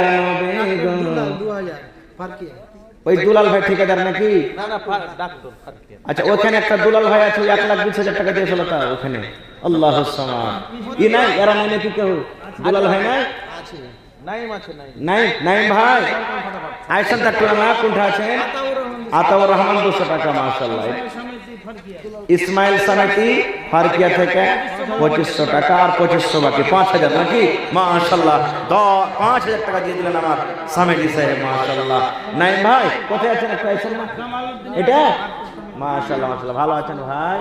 Speaker 1: নবী গো।
Speaker 3: 2000 ফারকিয়া।
Speaker 1: ওই দুলাল ভাই ঠিকাদার নাকি?
Speaker 2: না না, ডাক্তার ফারকিয়া।
Speaker 1: আচ্ছা, ওখানে একটা দুলাল ভাই আছে, 1,20,000 টাকা দিয়েছিল তা ওখানে। আল্লাহুস সামাদ। ই নাই, এরা নাই নাকি কেউ? দুলাল ভাই নাই?
Speaker 3: আছে
Speaker 2: নাইম আছে, নাইম।
Speaker 1: নাই নাইম ভাই আইসান থাকলো না, কোনটা আছে? আতাউর রহমান 200 টাকা। মাশাআল্লাহ। ইসমাইল সামেতি ফারকিয়া থেকে 2500 টাকা, আর 2500 বাকি, 5,000 নাকি? মাশাআল্লাহ, 5,000 টাকা দিয়ে দিলেন আমার সামেতি সাহেব। মাশাআল্লাহ। নাইম ভাই কোথায় আছেন? একটা আইসান না এটা? মাশাআল্লাহ মাশাআল্লাহ, ভালো আছেন ভাই?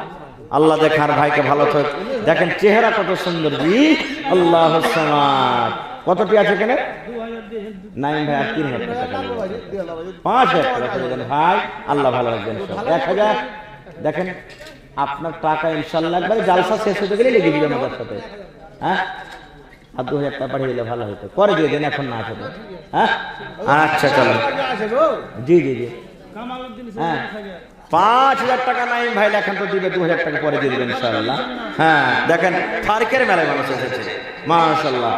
Speaker 1: আল্লাহ দেখার ভাইকে ভালো থাক। দেখেন চেহারা কত সুন্দর, জি আল্লাহ সামাদ। কতটি আছে এখানে? নাইম ভাই আর 3000 টাকা, 5000 টাকা করে দেন ভাই, আল্লাহ ভালো রাখবেন। 1000 দেখেন আপনার টাকা ইনশাল্লাহ একবারে জালসা শেষ হতে গেলে লেগে দিবে আমাদের সাথে। হ্যাঁ, আর 2000 টাকা পাঠিয়ে দিলে ভালো হতো, পরে দিয়ে দেন, এখন না আছে তো। হ্যাঁ আচ্ছা চলো, জি জি জি হ্যাঁ 5000 টাকা নাইম ভাই লেখেন তো দিবে, 2000 টাকা পরে দিয়ে দিবেন ইনশাআল্লাহ। হ্যাঁ দেখেন ফারকের মেলায় মানুষ এসেছে মাশাআল্লাহ।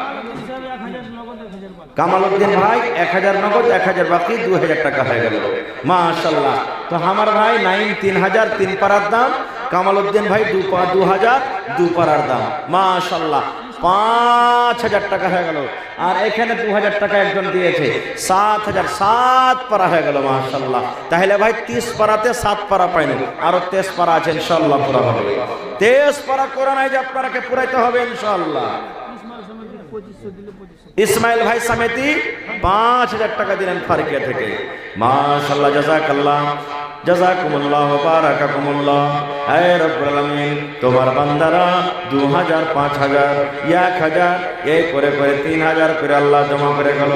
Speaker 1: কামালউদ্দিন ভাই 1000 নগদ, 1000 বাকি, 2000 টাকা হয়ে গেল মাশাআল্লাহ। তো আমার ভাই নাইম 3000 3 পারার দাম, কামালউদ্দিন ভাই 2000 2 পারার দাম মাশাআল্লাহ, 5000 টাকা হয়ে গেল। আর এখানে 2000 টাকা একজন দিয়েছে, 7000 7 পারা হয়ে গেল মাশাআল্লাহ। তাহলে ভাই 30 পারাতে 7 পারা পাইনি, আরো 23 পারা আছে ইনশাআল্লাহ পুরা হবে। 23 পারা করে নাই যে আপনাকে পুরাইতে হবে ইনশাআল্লাহ। ইসমাইল ভাই সমিতি 5000 টাকা দিলেন ফারকিয়া থেকে মাশাআল্লাহ, জাযাকাল্লাহ জাযাকুমুল্লাহ বারাকাকুমুল্লাহ। হে রব্বুল আলামিন তোমার বান্দারা 2000 5000 1000 এই করে করে 3000 করে আল্লাহ জমা করে গেল।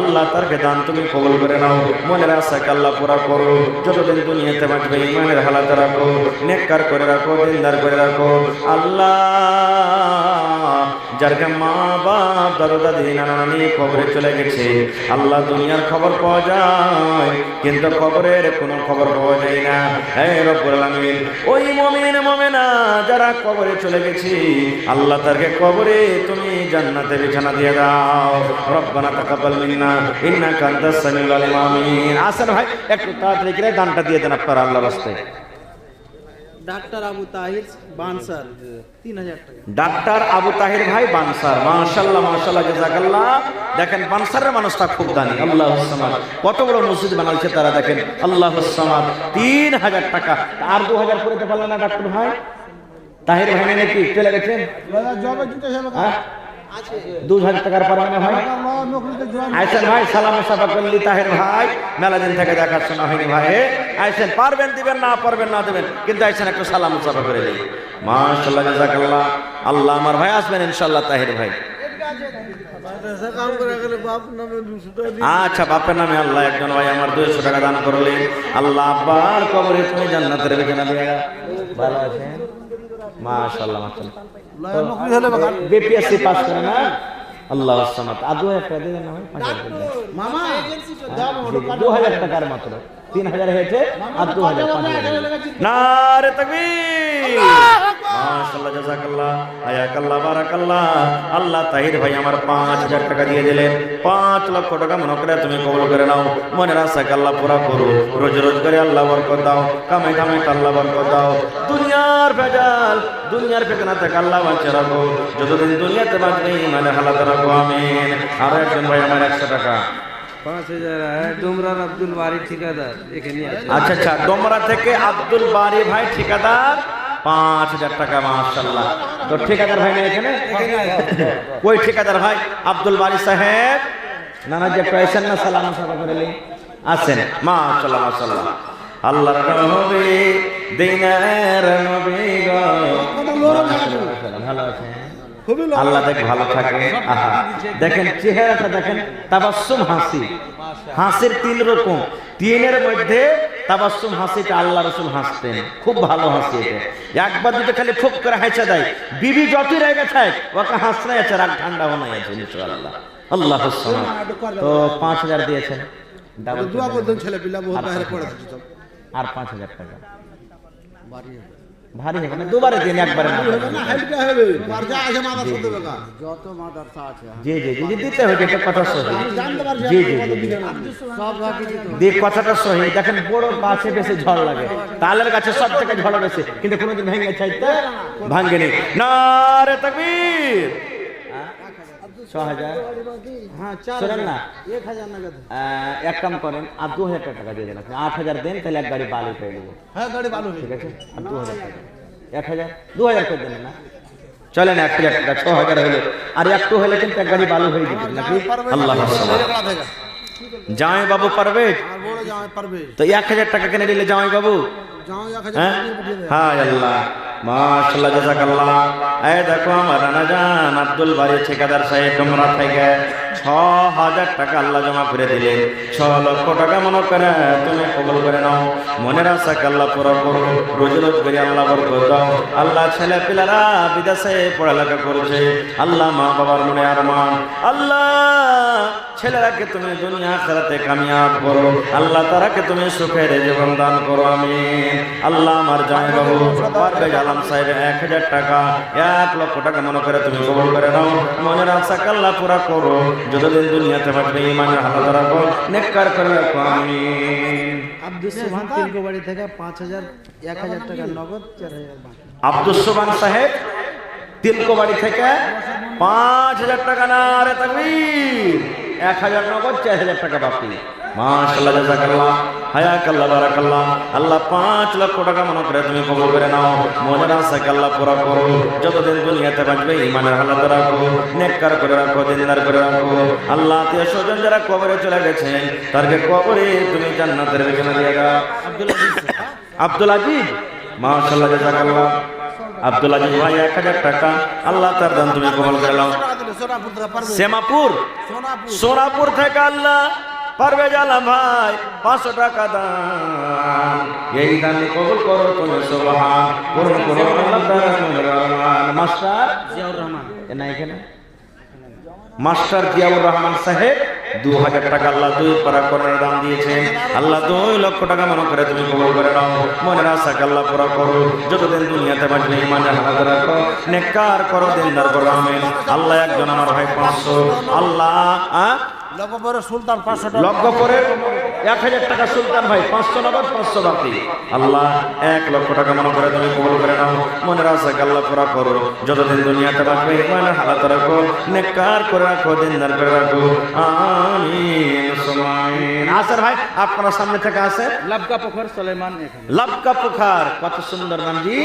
Speaker 1: আল্লাহ তারকে দান তুমি কবুল করে নাও, মনের আশাকে আল্লাহ পুরা করো। যতদিন দুনিয়াতে বাঁচবে ইমানের হালাতে রাখো, নেককার করে রাখো, দিনদার করে রাখো আল্লাহ। যার মা বাপ দাদা দাদি নানা নানি কবরে চলে গেছে আল্লাহ, দুনিয়ার খবর পাওয়া যায় কিন্তু কবরের কোনো খবর পাওয়া যায় না। হে রব্বুল আলামিন ওই মুমিন মুমিনা যারা কবরে চলে গেছে আল্লাহ তারকে কবরে তুমি জান্নাতে বিছানা দিয়ে দাও। রব্বানা তাকাব্বাল মিন্না ইন্নাকা আনতাস সামিউল আলিম। আমিন। আসেন ভাই একটু তাড়াতাড়ি করে দানটা দিয়ে দেন আপনারা আল্লাহর রাস্তায়।
Speaker 2: ডাক্তার আবু তাহির বানসার 3000 টাকা।
Speaker 1: ডাক্তার আবু তাহির ভাই বানসার মাশাআল্লাহ মাশাআল্লাহ জাযাকাল্লাহ। দেখেন বানসারের মানুষটা খুব দানি, আল্লাহুস সামাদ। কত বড় মসজিদ বানাইছে তারা, দেখেন আল্লাহুস সামাদ। 3000 টাকা আর 2000 করে দিতে পারলেন না ডাক্তার ভাই? তাহির ভাই নাকি চলে গেছেন? হ্যাঁ 2000 টাকার পারবে না ভাই? আইসেন ভাই সালাম মুসাফা করলি তাহির ভাই, মেলা দিন থেকে দেখাশোনা হয়নি ভাই। আইসেন, পারবেন দিবেন, না পারবেন না দেবেন, কিন্তু আইসেন একটু সালাম মুসাফা করে দিই মাশাআল্লাহ জাযাকাল্লাহ। আল্লাহ আমার ভাই আসবেন ইনশাআল্লাহ তাহির ভাই। আচ্ছা বাপের নামে আল্লাহ একজন ভাই আমার 200 টাকা দান করলেন। আল্লাহ আব্বার কবরে তুমি জান্নাতের বিছানা দিয়ে ভালো আছেন মাশাআল্লাহ মাশাআল্লাহ। বিপিএসসি পাস করে না আল্লাহুস সামাদ। আর 2000 টাকা দিবেন না ভাই? 5000
Speaker 2: মামা
Speaker 1: 2000 টাকার মাত্র 3000 হয়েছে আর 2000 নারে তাকবীর মাশাআল্লাহ জাযাকাল্লাহ হায়াকাল্লাহ বারাকাল্লাহ। আল্লাহ তাহির ভাই আমার 5000 টাকা দিয়ে দিলেন। 5 লক্ষ টাকা মনে করে তুমি কবুল করে নাও, মনের আশাকে আল্লাহ পুরা করো। রোজ রোজ করে আল্লাহ বরকত দাও, কামাই কামাই আল্লাহ বরকত দাও। দুনিয়ার ভেজাল দুনিয়ার ফিতনা থেকে আল্লাহ বাঁচিয়ে রাখো, যতদিন দুনিয়াতে বাঁচবে ইমানের হালাতে রাখো আমিন। আর একজন ভাই আমার 100 টাকা
Speaker 4: 5000 ডোমরার আব্দুল বারি ঠিকাদার এখানে আছে।
Speaker 1: আচ্ছা আচ্ছা, ডোমরা থেকে আব্দুল বারি ভাই ঠিকাদার 5000 টাকা মাশাআল্লাহ। তো ঠিকাদার ভাই না এখানে? কই ঠিকাদার ভাই? আব্দুল বারি সাহেব নানা যে পেয়েছেন না, সালাম সালাম করে নিন, আছেন মাশাআল্লাহ মাশাআল্লাহ। আল্লাহর নবী দিনের নবী গো ভালো আছেন? আল্লাহ দেখ ভালো থাকে। আহা দেখেন চেহারাটা দেখেন, তাবাসসুম হাসি, হাসির 3 রকম, 3-এর মধ্যে তাবাসসুম হাসিটা আল্লাহ রাসূল হাসতেন, খুব ভালো হাসি এটা। একবার যদি খালি ফুক করে হাসা দেয় বিবি যতই রেগে থাকে ওকে হাসনাই আছে, রাগ ঠান্ডা হনাই আছে ইনশাআল্লাহ। আল্লাহুস সামাদ। তো 5000 দিয়েছেন, ডাবল
Speaker 3: দোয়া করতেন ছেলে পিলা বহুত বাইরে পড়ে আছে তো।
Speaker 1: আর 5000 টাকা ভারী হবে না, দুবারে দিন একবারে না
Speaker 3: হাইটটা হবে মার যা আছে মাথা শুনতে বেকা যত মাদ্রাসা আছে।
Speaker 1: জি জি জি দিতে হবে, এটা কথা সহি। জি জি জি
Speaker 3: সব ভাগে দিতে
Speaker 1: দেখ কথাটা সহি। দেখেন বড় গাছে বেশি ঝড় লাগে, তালের গাছে সব থেকে ঝড় বেশি, কিন্তু কোনোদিন ভেঙে চাইতে ভাঙেনি। নারে তাকবীর। 6000
Speaker 3: হ্যাঁ 4
Speaker 1: শোনেন না,
Speaker 3: 1000 নগদ।
Speaker 1: এক কাম করেন আর 2000 টাকা দিয়ে দেন আপনি। 8000 দেন, তাহলে এক গাড়ি বালি পেয়ে দেবো।
Speaker 3: হ্যাঁ গাড়ি ভালো
Speaker 1: ঠিক আছে, আর 2000 টাকা 1000 2000 করে দেন না, চলেন 1000 টাকা 6000 হলো, আর একটু হলে কিন্তু এক গাড়ি বালু হয়ে যেত নাকি। আল্লাহ জামাই বাবু পারবে
Speaker 3: আর বড় জামাই পারবে
Speaker 1: তো 1000 টাকা কিনে দিলে জামাই বাবু।
Speaker 3: জামাই 1000
Speaker 1: হ্যাঁ
Speaker 3: পাঠিয়ে দেয়।
Speaker 1: হ্যাঁ আল্লাহ মাশাআল্লাহ জাযাকাল্লাহ। এই দেখো আমার রানা জান আব্দুল বারী ঠিকাদার সাহেব ডোমরা থেকে ৬,০০০ টাকা আল্লাহ জমা করে দিলেন। ৬ লক্ষ টাকা মনে করে তুমি কবুল করে নাও। মনের আশাকে আল্লাহ পুরো করো, রোজ রোজ করে আল্লাহ বরকত দাও। আল্লাহ ছেলে পিলারা বিদেশে পড়ালেখা করছে, আল্লাহ মা বাবার মনে আরমান, আল্লাহ ছেলেরাকে তুমি দুনিয়া আখিরাতে কামিয়াব করো, আল্লাহ তারাকে তুমি সুখের জীবন দান করো, আমিন। আল্লাহ আমার জামাই বাবু পারভেজ আলম সাহেব ১,০০০ টাকা ১ লক্ষ টাকা মনে করে তুমি কবুল করে নাও। মনের আশাকে আল্লাহ পুরা করো, যতদিন দুনিয়াতে বাঁচবে ইমানের হালাত রাখো, নেককার করে রাখো, আমিন।
Speaker 5: আব্দুল সুবহান তিলকবাড়ি থেকে ৫,০০০ ১,০০০ টাকা নগদ ৪,০০০ বাকি।
Speaker 1: আব্দুল সুবহান সাহেব তিলকবাড়ি থেকে ৫,০০০ টাকা, না রে তাকবীর, ১,০০০ নগদ ৪,০০০ টাকা বাকি। মাশাআল্লাহ জাযাকাল্লাহ, হায়াকাল্লাহ, বারাকাল্লাহ। আল্লাহ ৫ লক্ষ টাকা মনে করে তুমি কবুল করে নাও। মনের আশাকে আল্লাহ পুরা করো, যতদিন দুনিয়াতে বাঁচবে ইমানের হালাত রাখো, নেককার করে রাখো, দিনদার করে রাখো। আল্লাহ আত্মীয় স্বজন যারা কবরে চলে গেছেন তাদেরকে কবরে তুমি জান্নাতের বিছানা দিয়ে দাও। আব্দুল আজিজ, মাশাআল্লাহ জাযাকাল্লাহ। আব্দুল আজিজ ভাই ১,০০০ টাকা আল্লাহ তার দান তুমি কবুল করে নাও। শ্যামাপুর সোনাপুর থেকে আল্লাহ পারভেজ আলম ভাই ৫০০ টাকা দান, এই দান কবুল করো তুমি, সুবহান পূর্ণ করো আল্লাহ তাআলা মনের আরমান। মাস্টার
Speaker 5: জিয়াউর রহমান
Speaker 1: না এখানে মাস্টার জিয়াউর রহমান সাহেব ২,০০০ টাকা আল্লাহ ২ পারা করার দান দিয়েছেন। আল্লাহ ২ লক্ষ টাকা মনে করে তুমি কবুল করে নাও। মনের আশাকে আল্লাহ পুরা করো, যতদিন দুনিয়াতে বাঁচবে ইমানের হালাত রাখো, নেককার করো, দিনদার করো, আমিন। আল্লাহ একজন আমার ভাই ৫০০, আল্লাহ
Speaker 3: লক্ষ্যপুরের সুলতান ৫০০ টাকা,
Speaker 1: লক্ষ্যপুরের ১,০০০ টাকা সুলতান ভাই ৫০০ নগদ ৫০০ বাকি। আল্লাহ ১ লক্ষ টাকা মনে করে তুমি কবুল করে নাও। মনের আশাকে আল্লাহ পুরা করো, যতদিন দুনিয়াতে বাঁচবে ইমানের হালাত রাখো, নেককার করে রাখো, দিনদার করে রাখো, আমিন সুম্মা আমিন। আসেন ভাই আপনারা সামনে থেকে আসেন।
Speaker 2: লাবকা পোখর সুলাইমান এখানে।
Speaker 1: লাবকা পুখার, কত সুন্দর নাম জি,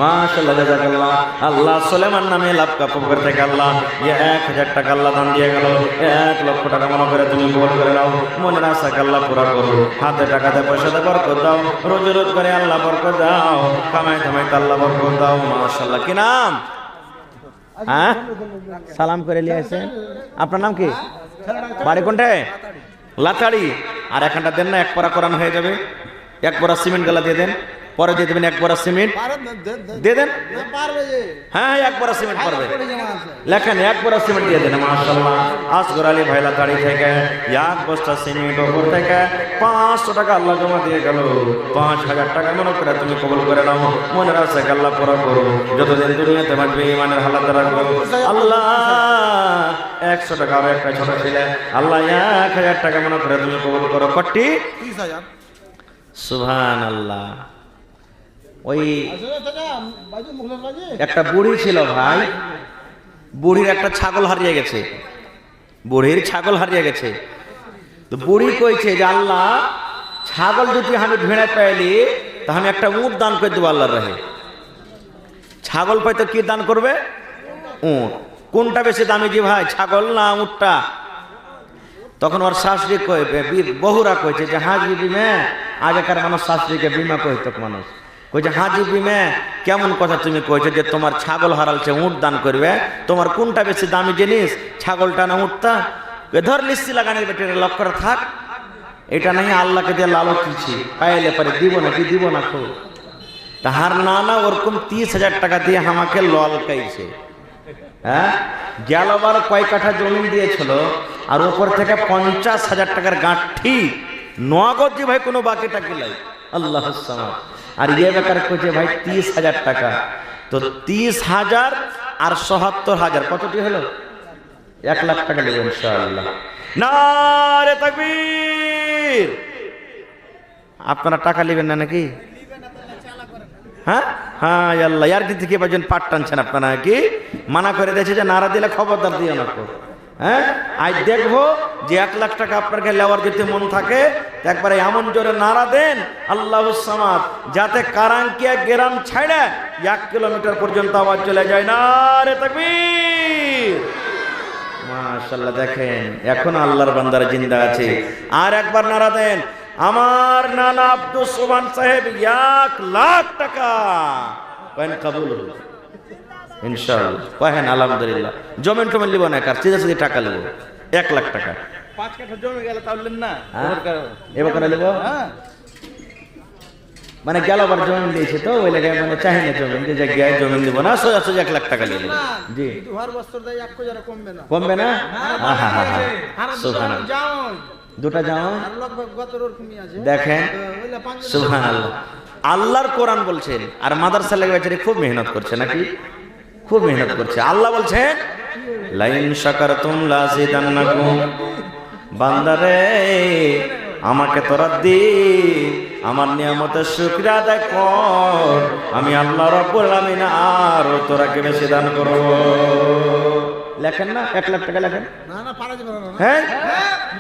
Speaker 1: মাশাআল্লাহ জাযাকাল্লাহ। আল্লাহ সুলাইমান নামে লাবকা পুখার থেকে আল্লাহ ১,০০০ টাকা আল্লাহ দান দিয়ে গেল। ১ লক্ষ টাকা মনে করে তুমি কবুল করে নাও। মনের আশাকে আল্লাহ পুরা করো, হাতে টাকাতে পয়সাতে বরকত দাও, রোজ রোজ করে আল্লাহ বরকত দাও, কামাই কামাইতে আল্লাহ বরকত দাও। মাশাআল্লাহ। কি নাম? হ্যাঁ, সালাম করে নিয়ে আসেন। আপনার নাম কি? বাড়ি কোনটায়? লাতাড়ি। আর এখানটা দেন না, ১ পারা কোরআন হয়ে যাবে। 1 পারা সিমেন্ট গালা দিয়ে দেন, পরে দিয়ে দেবেন 1 পারা সিমেন্ট দিয়ে দেন। হ্যাঁ 1 পারা সিমেন্ট পারবে, লেখেন 1 পারা সিমেন্ট দিয়ে দেন। মাশাআল্লাহ। আসগর আলী ভাই লাতাড়ি থেকে 1 বস্তা সিমেন্ট ওপর থেকে ৫০০ টাকা আল্লাহ জমা দিয়ে গেল। ৫,০০০ টাকা মনে করে তুমি কবুল করে নাও। মনের আশাকে আল্লাহ পুরা করো, যতদিন দুনিয়াতে বাঁচবে ইমানের হালাত রাখো। আল্লাহ ১০০ টাকা আর একটা ছোট ছেলে আল্লাহ ১,০০০ টাকা মনে করে তুমি কবুল করো। কটি?
Speaker 3: ৩০,০০০।
Speaker 1: সুবহানাল্লাহ। ওই একটা বুড়ি ছিল ভাই, বুড়ির একটা ছাগল হারিয়ে গেছে, বুড়ির ছাগল হারিয়ে গেছে। তো বুড়ি কইছে যে আল্লাহ ছাগল যদি আমি ভেড়ে পাইলি তা আমি একটা উট দান করে দেবো আল্লাহর রাহে। ছাগল পাইতো কি দান করবে? উট। কোনটা বেশি দামি জি ভাই, ছাগল না উটটা? তখন ওর শাশুড়ি বহুরা কইছে যে হাজি বিমে, আগেকার মানুষ শাশুড়িকে বিমা কইত, মানুষ কইছে হাজি বিমে কেমন কথা তুমি কইছো যে তোমার ছাগল হারালছে উট দান করবে, তোমার কোনটা বেশি দামি জিনিস, ছাগলটা না উটটা? ধর লিস্তি লাগানোর বেটে লক্ষ্য থাক, এটা নাই আল্লাহকে দিয়ে লালচ দিচ্ছি, পাইলে পারে দিব না, কি দিব না খুব। তাহার নানা ওরকম ৩০,০০০ টাকা দিয়ে আমাকে ললকাইছে। হ্যাঁ, গেলবার কয় কাঠা জমি দিয়েছিল আর ওপর থেকে ৫০,০০০ টাকার গাঁঠি নগদ যে ভাই কোনো বাকি টাকি লাই। আল্লাহ সামাদ। আর ইয়ে বেকার কইছে ভাই ৩০,০০০ টাকা। তো ৩০,০০০ আর ৭৭,০০০ কতটি হলো? ১ লাখ টাকা দেবো ইনশাআল্লাহ। নারে তাকবীর। আপনারা টাকা নেবেন না নাকি? হ্যাঁ হ্যাঁ আল্লাহ, ইয়ার কি থেকে বাজন পাট টানছেন আপনারা কি? মানা করে দিয়েছে যে নারা দিলে খবরদার দিও না। হ্যাঁ, আজ দেখবো যে 1 লাখ টাকা আপনাকে লেওয়ার যদি মন থাকে একবারে এমন জোরে নারা দেন আল্লাহুস সামাদ, যাতে কারাঙ্কিয়া গ্রাম ছাড়ে 1 কিলোমিটার পর্যন্ত আওয়াজ চলে যায়। নারে তাকবীর। মাশাআল্লাহ। দেখেন এখন আল্লাহর বান্দারা জিন্দা আছে। আর একবার নারা দেন, আমার নানা আব্দুল সুবহান সাহেব 1 লাখ টাকা। কয়েন কাবুল হবে ইনশাআল্লাহ। কহেন আলহামদুলিল্লাহ। জমিন টমিন লিব না, কার চিজে চিজে টাকা লিব 1 লাখ টাকা।
Speaker 2: 5 কাঠা জমি গেলে তাহলে না
Speaker 1: হ্যাঁ? এবার করে লিব
Speaker 2: হ্যাঁ
Speaker 1: মানে গেল আবার জমিন দিয়েছে তো ওই লেগে মানে চাহিনা জমিন যে জায়গায় জমিন দিব না, সোজা সোজা 1 লাখ টাকা লিব। জি
Speaker 5: দুহার বছর দেয় 1 হাজার কমবে না।
Speaker 1: কমবে না? আহা হা হা সুবহানাল্লাহ।
Speaker 5: যাও
Speaker 1: দুটা যাও
Speaker 5: আর লগভগ গত রকমই আছে।
Speaker 1: দেখেন
Speaker 5: ওইলা 5
Speaker 1: সুবহানাল্লাহ। আল্লাহর কোরআন বলছেন আর মাদ্রাসা লাগে বেচারি খুব মেহনত করছে নাকি, খুব মেহনত করছে। আল্লাহ বলছেন লাইন শাকারতুম লাযিদান্নাকুম, বান্দারে আমাকে তোরা দি, আমার নিয়ামতের শুকরিয়া আদায় কর, আমি আল্লাহ রাব্বুল আলামিন আরো তোরাকে বেশি দান করব। লেখেন না 1 লাখ টাকা লেখেন।
Speaker 3: না না পারা যাবে না।
Speaker 1: হ্যাঁ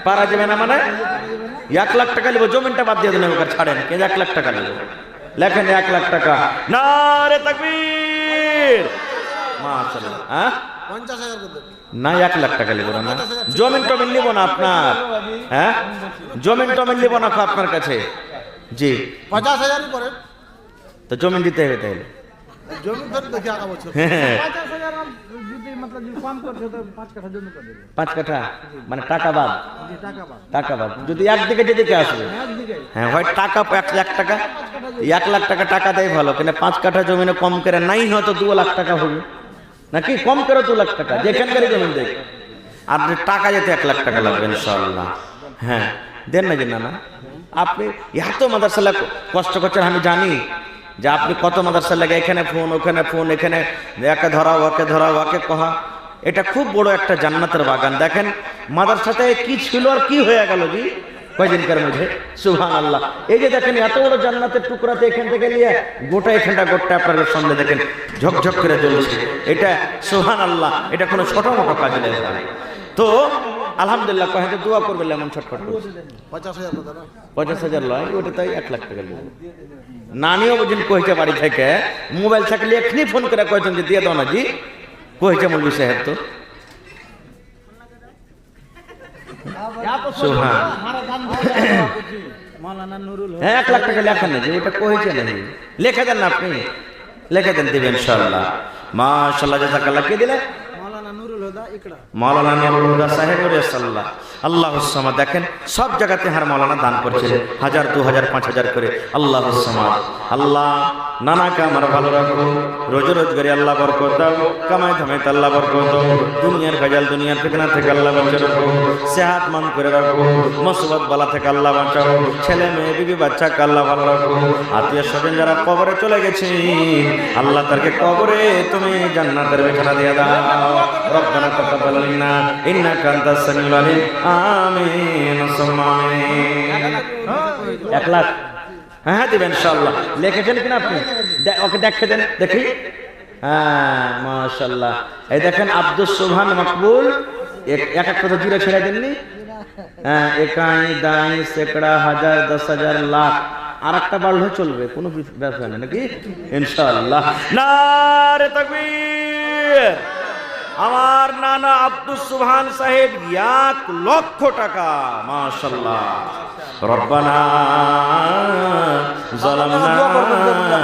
Speaker 1: পারা যাবে না মানে 1 লাখ টাকা লিব, জমিনটা বাদ দিয়ে দেন ওকে ছাড়েন, কে 1 লাখ টাকা লিব। লেখেন 1 লাখ টাকা। নারে তাকবীর মাশাআল্লাহ। হ্যাঁ
Speaker 3: 50,000 করে দেন।
Speaker 1: না 1 লাখ টাকা লিব না, জমিন টমিন লিব না আপনার। হ্যাঁ জমিন টমিন লিব না আপনার কাছে। জি
Speaker 3: 50,000 করে
Speaker 1: তো জমিন দিতে হবে তাহলে।
Speaker 3: জমি ফের দেখি আগা বছর।
Speaker 1: হ্যাঁ
Speaker 5: 50,000 যদি मतलब যদি কম করতে তো 5 কাঠা জমি করে দেবে।
Speaker 1: 5 কাঠা মানে টাকা বাদ,
Speaker 5: জি টাকা বাদ।
Speaker 1: টাকা বাদ যদি একদিকে যেদিকে আসবে।
Speaker 5: একদিকে
Speaker 1: হ্যাঁ হয় টাকা 1 লাখ টাকা, 1 লাখ টাকা টাকা দেয় ভালো, কিন্তু 5 কাঠা জমিনে কম করে নাই হয়তো 2 লাখ টাকা হবে নাকি, কম করে 2 লাখ টাকা যেখানকারই জমিন দেখ। আর টাকা যেতে 1 লাখ টাকা লাগবে ইনশাআল্লাহ। হ্যাঁ দেন না যে না না আপনি এত মাদ্রাসা কষ্ট করছেন, আমি জানি যে আপনি কত মাদ্রাসা লাগে, এখানে ফোন ওখানে ফোন, এখানে একে ধরা ওকে ধরা ওকে কহা। এটা খুব বড় একটা জান্নাতের বাগান। দেখেন মাদ্রাসাতে কি ছিল আর কি হয়ে গেল জি কয়দিনকার মধ্যে, সুবহানাল্লাহ। এই যে দেখেন এত বড় জান্নাতের টুকরাতে এখান থেকে নিয়ে গোটা এখানটা গোটা আপনাদের সামনে দেখেন ঝকঝক করে জ্বলছে। এটা সুবহানাল্লাহ, এটা কোনো ছোট মোটো কাজ নয়। তো আলহামদুলিল্লাহ কহেন দোয়া করবেন এমন ছটফট করছে।
Speaker 3: 50,000 করে দেন।
Speaker 1: 50,000 লয় ওটা তাই 1 লাখ টাকা নেব। নানিও বুঝিন কইছে বাড়ি থেকে, মোবাইল থাকলে এখনই ফোন করে কইছেন যে দিয়ে দাও না জি, কইছে মৌলভী সাহেব তো সুবহান।
Speaker 5: মাওলানা নুরুল
Speaker 1: হ্যাঁ 1 লাখ টাকা লেখেন না যে ওটা কইছে নাকি, লিখে দেন না আপনি, লিখে দেন দিবেন ইনশাআল্লাহ। মাশাআল্লাহ জাযাকাল্লাহ। কে দিলে?
Speaker 5: মাওলানা নুরুল হুদা ইকরা।
Speaker 1: মাওলানা নুরুল হুদা সাহেব রাসূলুল্লাহ আল্লাহুস সামাদ। দেখেন সব জায়গাতে হার মাওলানা দান করছেন 1000 2000 5000 করে। আল্লাহুস সামাদ। আল্লাহ নানাকে আমার ভালো রাখো, রোজ রোজগারি আল্লাহ বরকত দাও, কামাই ধামাইতে আল্লাহ বরকত দাও, দুনিয়ার ভেজাল দুনিয়ার ফিতনা থেকে আল্লাহ বাঁচিয়ে রাখো, সেহাতমন্দ করে রাখো, মুসিবত বালা থেকে আল্লাহ বাঁচাও, ছেলে মেয়ে বিবি বাচ্চাকে আল্লাহ ভালো রাখো, আত্মীয় স্বজন যারা কবরে চলে গেছে আল্লাহ তাদেরকে কবরে তুমি জান্নাতের বিছানা দিয়ে দাও। রব্বানা তাকাব্বাল মিন্না ইন্নাকা আনতাস সামিউল আলিম। আমিন সুম্মা আমিন। 1 লাখ হ্যাঁ দিবেন ইনশাআল্লাহ। লিখেছেন কিনা আপনি? ওকে দেখে দেন দেখি। হ্যাঁ মাশাআল্লাহ। এই দেখেন আব্দুস সুবহান মকবুল এক কথা জুড়ে ছেড়ে দেননি। হ্যাঁ একাই দাই সেকড়া হাজার 10,000 লাখ আর একটা বাড়লে চলবে, কোনো ব্যাপার না নাকি ইনশাআল্লাহ। নারে তাকবীর। আমার নানা আব্দুস সুবহান সাহেব 1 লক্ষ টাকা মাশাআল্লাহ। রব্বানা যালামনা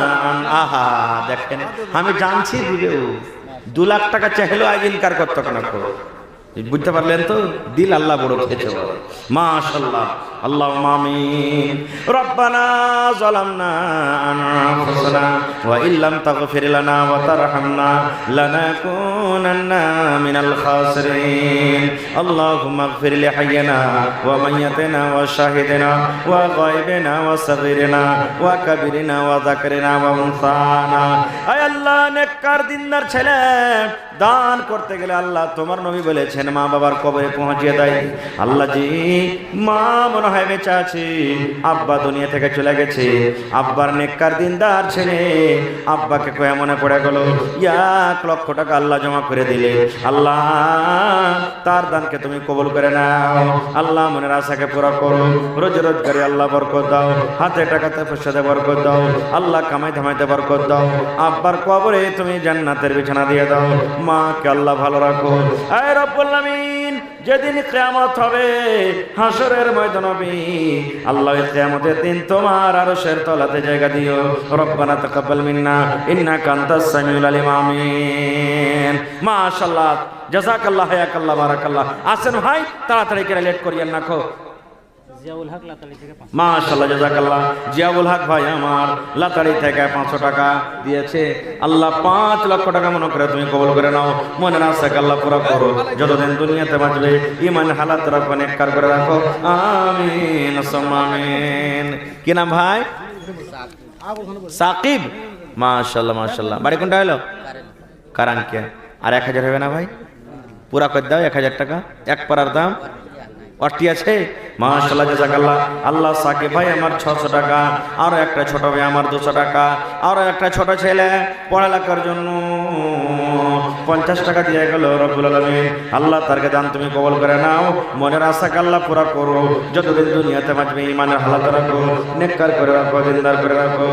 Speaker 1: আহা দেখেন আমি জানছি দিবেও 2 লাখ টাকা চাইলো আগে ইনকার করতে কেন, বুঝতে পারলেন তো, দিল আল্লাহ বড় খেয়েছে মাশাআল্লাহ। আল্লাহুম্মা আমিন। রব্বানা যালামনা আনফুসানা ওয়া ইল্লাম তাগফির লানা ওয়া তারহামনা লানাকুনান্না মিনাল খাসিরিন। আল্লাহুম্মা ইগফির লি হাইয়িনা ওয়া মাইয়িতিনা ওয়া শাহিদিনা ওয়া গায়বিনা ওয়া সাগীরিনা ওয়া কাবীরিনা ওয়া যাকরিনা ওয়া উনসানা। আয় আল্লাহ নেককার দিনদার ছেলে দান করতে গেলে আল্লাহ তোমার নবী বলেছেন মা বাবার কবরে পৌঁছিয়ে দেয়। আল্লাহ জি মা মনে হয় বেঁচে আছে, আব্বা দুনিয়া থেকে চলে গেছে, আব্বার নেককার দিনদার ছেলে আব্বাকে কয়ে মনে পড়ে গেল 1 লক্ষ টাকা আল্লাহ জমা করে দিলে। আল্লাহ তার দানকে তুমি কবুল করে নাও। আল্লাহ মনের আশাকে পুরো করো, রোজ রোজগারে আল্লাহ বরকত দাও, হাতে টাকাতে পয়সাতে বরকত দাও, আল্লাহ কামাই ধামাইতে বরকত দাও, আব্বার কবরে তুমি জান্নাতের বিছানা দিয়ে দাও, মাকে আল্লাহ ভালো রাখো। আয় রব্বুল আলামিন যেদিন কিয়ামত হবে হাসরের ময়দানে পারবি। আল্লাহ কিয়ামতের দিন তোমার আরশের তলাতে জায়গা দিও। রব্বানা তাকাব্বাল মিন্না ইন্নাকা আনতাস সামিউল আলিম। আমিন। মাশাআল্লাহ, জাযাকাল্লাহ, হায়াকাল্লাহ, বারাকাল্লাহ। আসেন ভাই, তাড়াতাড়ি করে লেট করিয়েন না খো। মাশাআল্লাহ, জাযাকাল্লাহ। জিয়াউল হক ভাই আমার লাতাড়ি থেকে 500 টাকা দিয়েছে। আল্লাহ 5 লক্ষ টাকা মনে করে তুমি কবুল করে নাও। মনের আশা আল্লাহ পুরো করো। যতদিন দুনিয়াতে বাঁচবে ঈমান হালাত রাখো, নেককার করে রাখো। আমিন সুম্মা আমিন। কি নাম ভাই? সাকিব। মাশাআল্লাহ, মাশাআল্লাহ। বাড়ি কোনটা হলো? কারানকে। আর 1000 হবে না ভাই? পুরা করে দাও 1000 টাকা। এক পারার দাম অটি আছে। মাশাআল্লাহ, জাযাকাল্লাহ। আল্লাহ সাকিব ভাই আমার 600 টাকা, আরো একটা ছোট ভাই আমার 200 টাকা, আরো একটা ছোট ছেলে পড়ালেখার জন্য 50 টাকা দিয়ে গেল। রব্বুল আলামিন আল্লাহ তারকে দান তুমি কবুল করে নাও। মনের আশা আল্লাহ পুরা করো। যতদিন দুনিয়াতে বাঁচবে ঈমানের হালাত রাখো, নেককার করে রাখো, দিনদার করে রাখো।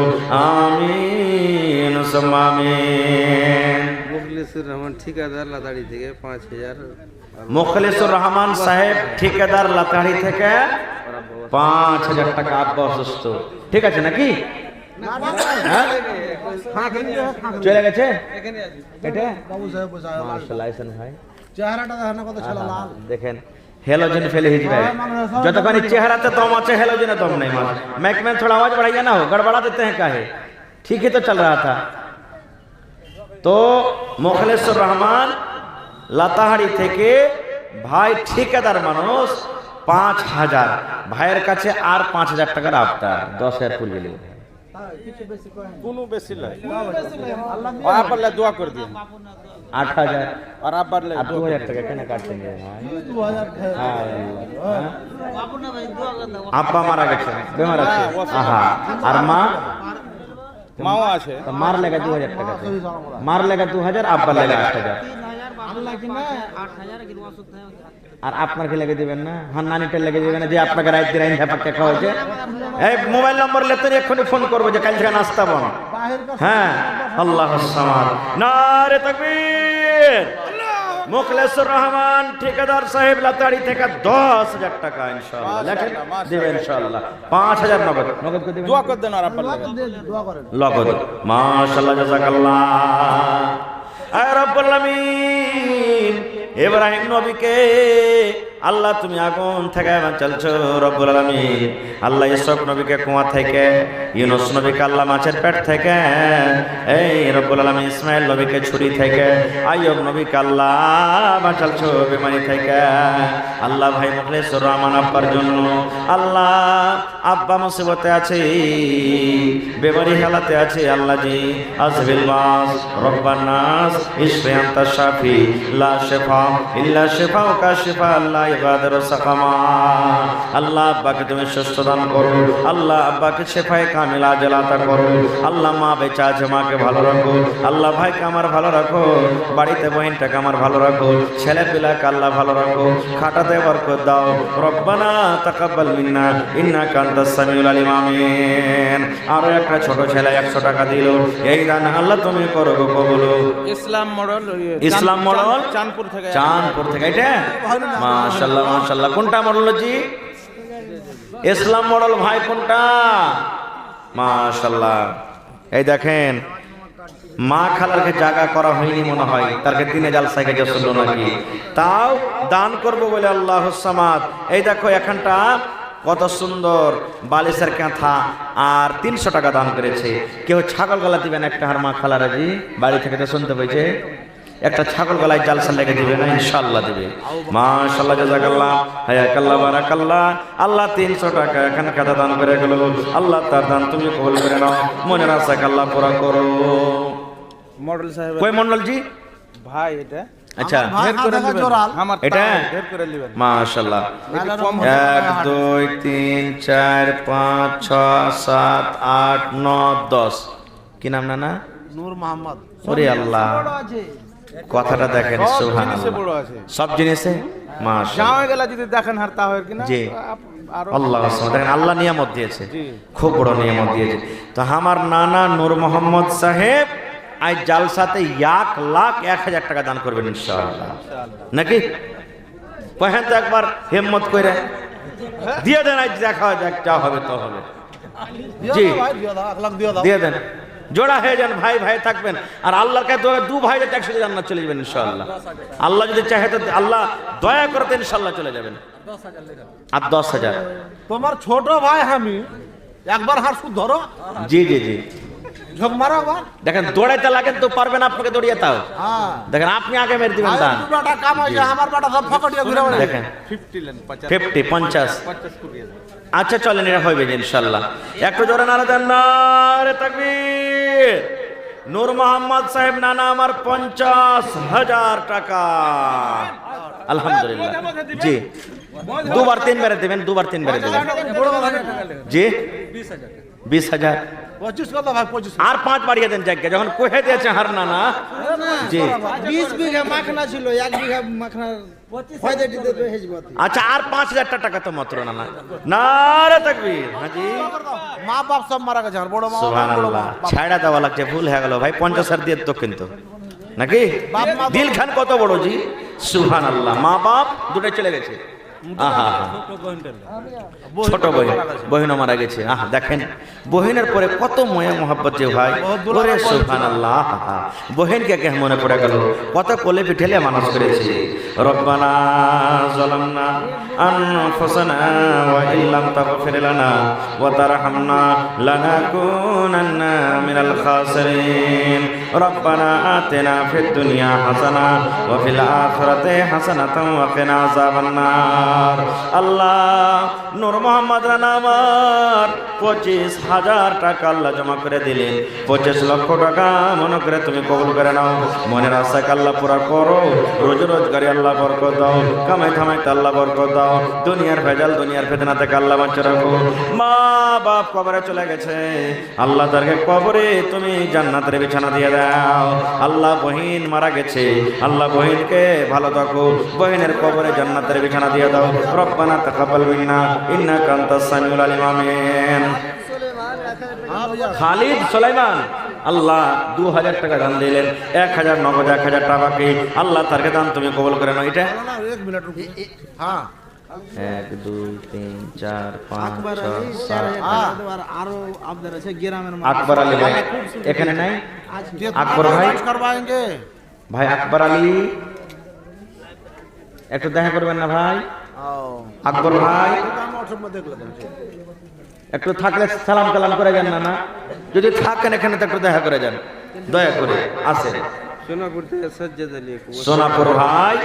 Speaker 1: আমিন সুম্মা আমিন।
Speaker 4: মুখলিসুর রহমান ঠিকাদার লাতাড়ি থেকে 5000।
Speaker 1: মুখলিসুর রহমান সাহেব ঠিকাদার লাতাড়ি থেকে 5000 টাকা। আব্বা অসুস্থ, ঠিক আছে নাকি? হ্যাঁ? চলে গেছে এটা। মাশাআল্লাহ, আইছেন ভাই।
Speaker 3: চেহারাটা দেখেন না কত ছেলে লাল।
Speaker 1: দেখেন हेलोजन फैले ही जाए। जतखानी चेहरा तो दम अच्छे हेलोजन दम नहीं मार। मैक में थोड़ा आवाज बढ़ाइए ना, हो गड़बड़ा देते हैं काहे। ठीक ही तो चल रहा था। तो मुखलिसुर रहमान लाताहारी থেকে ভাই ঠিকাদার মানুষ 5000 ভাইয়ের কাছে আর 5000 টাকার আবদার 10000 ফুল গেল।
Speaker 2: কোনো বেশি নাই। আর আব্বার লা দোয়া করে দিন
Speaker 1: 8000
Speaker 2: আর আব্বার লা
Speaker 1: 2000 টাকা কেন কাটছেন ভাই?
Speaker 3: 2000
Speaker 1: আব্বা মারা গেছে, বেমার আছে। আহা, আর মা?
Speaker 2: মাও আছে।
Speaker 1: तो मार लेगा 2000 টাকা, मार लेगा 2000, আব্বা लेगा 8000। আর আপনার কি লেগে দিবেন না? হ্যাঁ, নানিটা লেগে দিবেন না যে আপনাকে রাত দিয়ে রাইন ধাপাকে খাওয়াছে। এই মোবাইল নম্বর লেতে এক্ষুনি ফোন করবো যে কাল থেকে নাস্তা বন। হ্যাঁ, আল্লাহুস সামাদ। নারে তাকবীর। মুখলিসুর রহমান ঠিকাদার সাহেব লাতাড়ি থেকে 10000 টাকা ইনশাআল্লাহ লেখেন দিবেন ইনশাআল্লাহ। 5000 নগদ নগদ করে দিবেন।
Speaker 2: দোয়া করে দেন আর আব্বার লাগে
Speaker 3: দোয়া করেন।
Speaker 1: নগদ। মাশাআল্লাহ, জাযাকাল্লাহ। আয় রব্বুল আলামিন ইব্রাহিম নবীকে আল্লাহ তুমি আগুন থেকে বাঁচালছো রব্বুল আলামিন। আল্লাহ ইসহাক নবীকে কুয়া থেকে, ইউনূস নবীকে আল্লাহ মাছের পেট থেকে, এই রব্বুল আলামিন ইসমাইল নবীকে ছুরি থেকে, আইয়ুব নবীকে আল্লাহ বাঁচালছো বিমারি থেকে। আল্লাহ ভাই মুখলিসুর রহমান আব্বার জন্য আল্লাহ আব্বা মুসিবতে আছে, বেমারি হালাতে আছে। আল্লাহ জি আজবিল বাস রব্বান নাস ইশফি আনতা শাফি লা শিফা ইল্লা শিফাউকা শিফা আল্লাহ ইবাদার সাকামা। আল্লাহ আব্বাকে তুমি সুস্থ দান করো। আল্লাহ আব্বাকে শিফায়ে কামিলা আজলাতা করো। আল্লাহ মা বেঁচে আছে, মাকে ভালো রাখো। আল্লাহ ভাইকে আমার ভালো রাখো, বাড়িতে বহিনটাকে আমার ভালো রাখো, ছেলে পিলাকে আল্লাহ ভালো রাখো, খাটাতে বরকত দাও। রব্বানা তাকাব্বাল মিন্না ইন্নাকা আনতাস সামিউল আলিম। আমিন। আর একটা ছোট ছেলে 100 টাকা দিল, এই দান আল্লাহ তুমি করো গো কবুল।
Speaker 2: ইসলাম মডেল,
Speaker 1: ইসলাম মডেল
Speaker 2: চাঁদপুর থেকে।
Speaker 1: চাঁদপুর থেকে এটা। মাশাআল্লাহ, মাশাআল্লাহ। কোনটা মডেল জি? ইসলাম মডেল ভাই কোনটা? মাশাআল্লাহ। এই দেখেন মা খালারকে জায়গা করা হয়নি মনে হয়, তারকে দিনে জালসায় গেছে শুনলো নাকি, তাও দান করবো বলে আল্লাহুস সামাদ। এই দেখো এখানটা কত সুন্দর বালিশের কাঁথা আর 300 টাকা দান করেছে। কেউ ছাগল গলা দিবেন একটা, আর মা খালারা জি বাড়ি থেকে তো শুনতে পেয়েছে একটা ছাগল গলায় জালসা লেগে দিবে না, ইনশাআল্লাহ দিবে। মাশাআল্লাহ, জাযাকাল্লাহ, হায়াকাল্লাহ, বারাকাল্লাহ। আল্লাহ 300 টাকা এখানে কাঁথা দান করে গেল। আল্লাহ তার দান তুমি কবুল করে নাও, মনের আশা আল্লাহ পুরা করো।
Speaker 2: মডেল সাহেব
Speaker 1: কই মন্ডল জি?
Speaker 2: ভাই এটা
Speaker 1: আচ্ছা,
Speaker 2: ঢের করে নেবেন। আমার
Speaker 1: এটা
Speaker 2: ঢের করে নেবেন।
Speaker 1: মাশাআল্লাহ।
Speaker 2: একটু কম
Speaker 1: 1 2 3 4 5 6 7 8 9 10। কি নাম না?
Speaker 3: নূর মোহাম্মদ।
Speaker 1: ওরে আল্লাহ, কথাটা দেখেন
Speaker 2: জিনিসে
Speaker 1: সুবহানাল্লাহ।
Speaker 2: বড় আছে,
Speaker 1: সব জিনিসে মাশাআল্লাহ।
Speaker 2: গাঁয়ে গেলে যদি দেখেন হার তা হয় কিনা।
Speaker 1: জি,
Speaker 2: আরো
Speaker 1: আল্লাহ দেখেন আল্লাহ নিয়ামত দিয়েছে,
Speaker 2: জি।
Speaker 1: খুব বড় নিয়ামত দিয়েছে। তো আমার নানা নূর মোহাম্মদ সাহেব আজ জালসাতে 1,01,000 টাকা দান করবেন ইনশাআল্লাহ, নাকি? কহেন তো একবার হিম্মত করে দিয়ে দেন, আজ দেখা যাক যা হবে তো হবে।
Speaker 3: দিও
Speaker 1: জি।
Speaker 3: দাও ভাই, দিও দাও, 1 লাখ দিও দাও।
Speaker 1: দিয়ে দেন, জোড়া হয়ে যান, ভাই ভাই থাকবেন। আর আল্লাহর কাছে দোয়া, দু ভাই যদি একসাথে জান্নাত চলে যাবেন ইনশাআল্লাহ। আল্লাহ যদি চাহে তো আল্লাহ দয়া করতে ইনশাআল্লাহ চলে যাবেন। আর 10,000।
Speaker 3: তোমার ছোট ভাই আমি, একবার হার সুদ ধরো,
Speaker 1: জি জি জি।
Speaker 3: ঝোঁক মারো একবার।
Speaker 1: দেখেন দৌড়াইতে লাগেন তো পারবেন, আপনাকে দৌড়িয়ে তাও
Speaker 3: হ্যাঁ।
Speaker 1: দেখেন, আপনি আগে মেরে দিবেন
Speaker 3: আর
Speaker 1: দান।
Speaker 3: দুটো টাকা কামাই যায়, আমার বেটা সব ফকটিয়া ঘুরে বেড়ায়।
Speaker 1: দেখেন
Speaker 2: 50 লেন 50
Speaker 1: 50 50।
Speaker 2: 50 করিয়ে দেন।
Speaker 1: আচ্ছা চলেন, এটা হবে ইনশাআল্লাহ। একটু জোরে নারা দেন, নারে তাকবীর। নূর মোহাম্মদ সাহেব নানা আমার 50,000 টাকা। আলহামদুলিল্লাহ। জি, দুবার তিনবারে দেবেন, দুবার তিনবারে দেবেন।
Speaker 3: বড় কথা না।
Speaker 1: জি 20,000।
Speaker 3: 25 কত ভাই, 25।
Speaker 1: আর 5 বাড়িয়ে দেন জায়গা, যখন কহে দিয়েছে হার নানা। জি
Speaker 5: 20 বিঘা মাখনা ছিল, 1 বিঘা মাখনার ফায়দা দিতে তো হেজবত।
Speaker 1: আচ্ছা, আর 5,000 টাকা তো মাত্র নানা। নারে তাকবীর। হাজি
Speaker 3: মা বাপ সব মারা গেছে, আর বড় মা বড়
Speaker 1: সুবহানাল্লাহ।
Speaker 3: বাপ।
Speaker 1: ছাড়া দেওয়া লাগছে, ভুল হয়ে গেল ভাই। 50,000 দিয়ে তো কিন্তু নাকি দিল খান কত বড় জি। সুবহানাল্লাহ। মা বাপ দুটাই চলে গেছে। আহা, ছোট বহিন, বহিনও মারা গেছে। আহা দেখেন, বহিনের পরে কত ময়া মোহাব্বত যে ভাই। ওরে সুবহানাল্লাহ। আহা, বহিনকে কে মনে পড়ে গেল, কত কোলে পিঠেলে মানুষ করেছে। রব্বানা যালামনা আনফুসানা ওয়া ইল্লাম তাগফির লানা ওয়া তারহামনা লানাকুনান্না মিনাল খাসিরিন। রব্বানা আতিনা ফিদ দুনিয়া হাসানা ওয়া ফিল আখিরাতি হাসানাতাও ওয়া কিনা আযাবান নার। আল্লাহ, নূর মোহাম্মদ রানা আমার 25,000 টাকা আল্লাহ জমা করে দিলেন। 25 লক্ষ টাকা মনে করে তুমি কবুল করে নাও। মনের আশাকে আল্লাহ পুরা করো। রোজ রোজগারি আল্লাহ বরকত দাও, কামাই থামাইতে আল্লাহ বরকত দাও। দুনিয়ার ভেজাল, দুনিয়ার ফিতনা থেকে আল্লাহ বাঁচিয়ে রাখো। মা বাপ কবরে চলে গেছে, আল্লাহ তারকে কবরে তুমি জান্নাতের বিছানা দিয়ে দাও। আল্লাহ বহিন মারা গেছে, আল্লাহ বহিনকে ভালো থাকো, বহিনের কবরে জান্নাতের বিছানা দিয়ে দাও। রব্বানা তাকাব্বাল মিন্না ইন্নাকা আনতাস সামিউল আলিম। আমিন। খালিদ সুলাইমান আল্লাহ 2,000 টাকা দান দিলেন। 1,000 নগদ, 1,000 টাকা বাকি। আল্লাহ তারকে দান তুমি কবুল করে নাও। এটা
Speaker 3: 1 মিনিট রুকো। হ্যাঁ
Speaker 1: 1 2 3 4 5
Speaker 5: আকবর
Speaker 1: 6
Speaker 5: আলী
Speaker 1: 7
Speaker 5: 4,000 টাকা দেবো। আর আরো আপনার আছে গ্রামের মানুষ।
Speaker 1: আকবর আলী ভাই এখানে নাই?
Speaker 3: দিয়ে
Speaker 1: আকবর ভাই,
Speaker 3: কাজ করবাएंगे।
Speaker 1: ভাই আকবর আলী একটু দেখা করবেন না ভাই? আকবর ভাই
Speaker 3: আমি WhatsApp মধ্যে দেখলাম।
Speaker 1: একটু থাকলে সালাম কালাম করে যান না। না যদি থাকেন এখানে তো একটু দেখা করে যান দয়া করে। আসেন
Speaker 4: সোনাপুর থেকে সজ্জাদ আলী।
Speaker 1: সোনাপুর ভাই,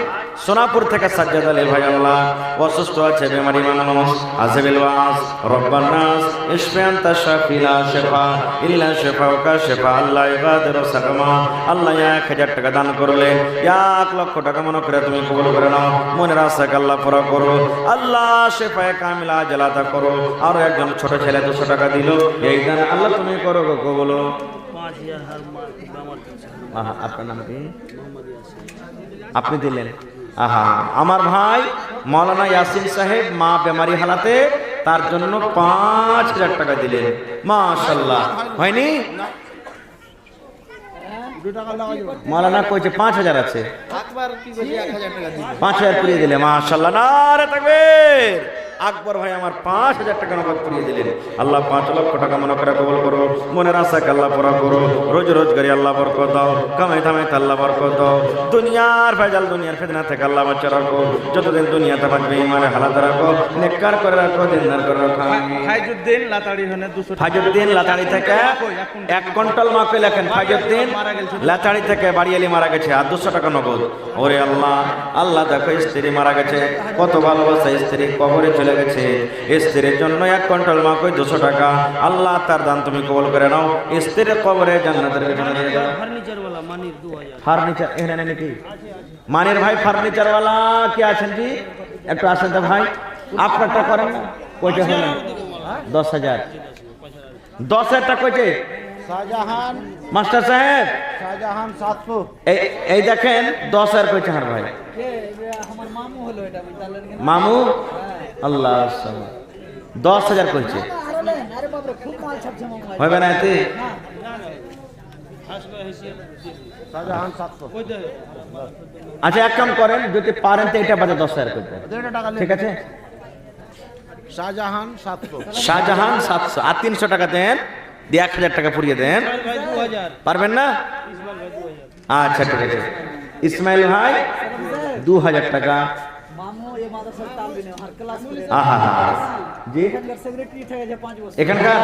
Speaker 1: সোনাপুর থেকে সাজ্জাদ আলী ভাই। আল্লাহ অসুস্থ আছে, বেমারি মানুষ আছে। বিলওয়াস রব্বান নাস ইশফি আনতা শাফি লা শিফা ইল্লা শিফাউকা শিফা আল্লাহ ইবাদিরু সাকমা। আল্লাহ 1,000 টাকা দান করলেন, 1 লক্ষ টাকা মনে করে তুমি কবুল করে নাও। মনের আশাকে আল্লাহ পুরা করো। আল্লাহ শিফায়ে কামিলা জালাতা করো। আর একজন ছোট ছেলে 200 টাকা দিল, এই দান আল্লাহ তুমি করো গো কবুল। আহা, আপনার নাম কি? আপনি দিলেন। আহা, আমার ভাই মাওলানা ইয়াসিন সাহেব মা বেমারি হালাতে, তার জন্য 5,000 টাকা দিলেন। মাশাআল্লাহ। হয়নি? মাওলানা কইছে 5,000 আছে।
Speaker 5: আকবর কি কইছে 1,000 টাকা দিবে।
Speaker 1: 5,000 পুরিয়ে দিলে। মাশাআল্লাহ, নারে তাকবীর। আকবর ভাই আমার 5,000 টাকা নগদ পুরিয়ে দিলেন। আল্লাহ 5 লক্ষ টাকা মনে করে কবুল করো। মনের আশাকে আল্লাহ পুরা করো। রোজ রোজগারি আল্লাহ বরকত দাও, কামাই থামাইতে আল্লাহ বরকত দাও। দুনিয়ার ভেজাল, দুনিয়ার ফিতনা থেকে আল্লাহ বাঁচিয়ে রাখো। যতদিন দুনিয়াতে বাঁচবে ইমানের হালাতে রাখো, নেককার করে রাখো, দিনদার করে রাখো।
Speaker 2: ফাইজুদ্দিন লাতাড়ি হনে 200 টাকা।
Speaker 1: ফাইজুদ্দিন লাতাড়ি থেকে 1 কুইন্টাল মাকে লেখেন। ফাইজুদ্দিন লাতাড়ি থেকে বাড়িয়ালি মারা গেছে, আর 200 টাকা নগদ। ওরে আল্লাহ, আল্লাহ দেখো স্ত্রী মারা গেছে, কত ভালোবাসা স্ত্রী কবরে চলে গেছে। স্ত্রীর জন্য 1 কুইন্টাল মাকে 200 টাকা। আল্লাহ তার দান তুমি কবুল করে নাও। স্ত্রীর কবরে জান্নাতের বিছানা দিয়ে দাও।
Speaker 5: ফার্নিচার वाला মানির 2000।
Speaker 1: ফার্নিচার এখানে নাকি? মানের ভাই ফার্নিচার वाला কে আছেন জি? একটু আসেন তো ভাই, আপনারটা করেন না। কয়টা হলো? 10,000। 10,000 টাকা কইছে
Speaker 3: শাহজাহান,
Speaker 1: মাস্টার সাহেব।
Speaker 3: শাহজাহান 700।
Speaker 1: এই দেখেন 10,000 কইছে হার ভাই।
Speaker 5: আমার মামু হলো এটা বুঝলেন কি?
Speaker 1: মামু আল্লাহ 10,000 কইছে।
Speaker 5: আরে বাবা খুব মাল ছাড়ছে মামু।
Speaker 1: হবে না এতে?
Speaker 3: শাহজাহান 700।
Speaker 1: আচ্ছা এক কাম করেন, যদি পারেন তো এটা বাদে 10,000 করতে।
Speaker 3: 1.5 টাকা
Speaker 1: ঠিক আছে?
Speaker 3: শাহজাহান 700।
Speaker 1: শাহজাহান 700, আর 300 টাকা দেন, দিয়ে 1000 টাকা পুড়িয়ে দেন। পারবেন না? আচ্ছা ঠিক আছে। ইসমাইল ভাই 2000 টাকা। আহা জি, এখানকার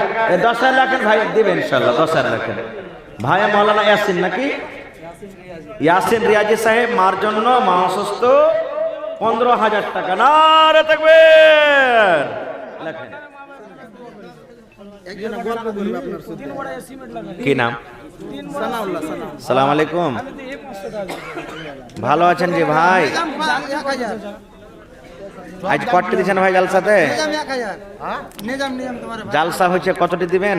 Speaker 1: 10,000 রাখেন ভাই, দেবেন ইনশাল্লাহ 10,000 রাখেন। ভাই মাওলানা ইয়াসিন নাকি ইয়াসিন রিয়াজি সাহেব, মার জন্য মা অসুস্থ, 15,000 টাকা। নারে তাকবীর লেখেন। কি নাম? সালাম আলাইকুম, ভালো আছেন জি ভাই? আজ কতটি দিয়েছেন ভাই জালসাতে? জালসা হচ্ছে, কতটি দিবেন?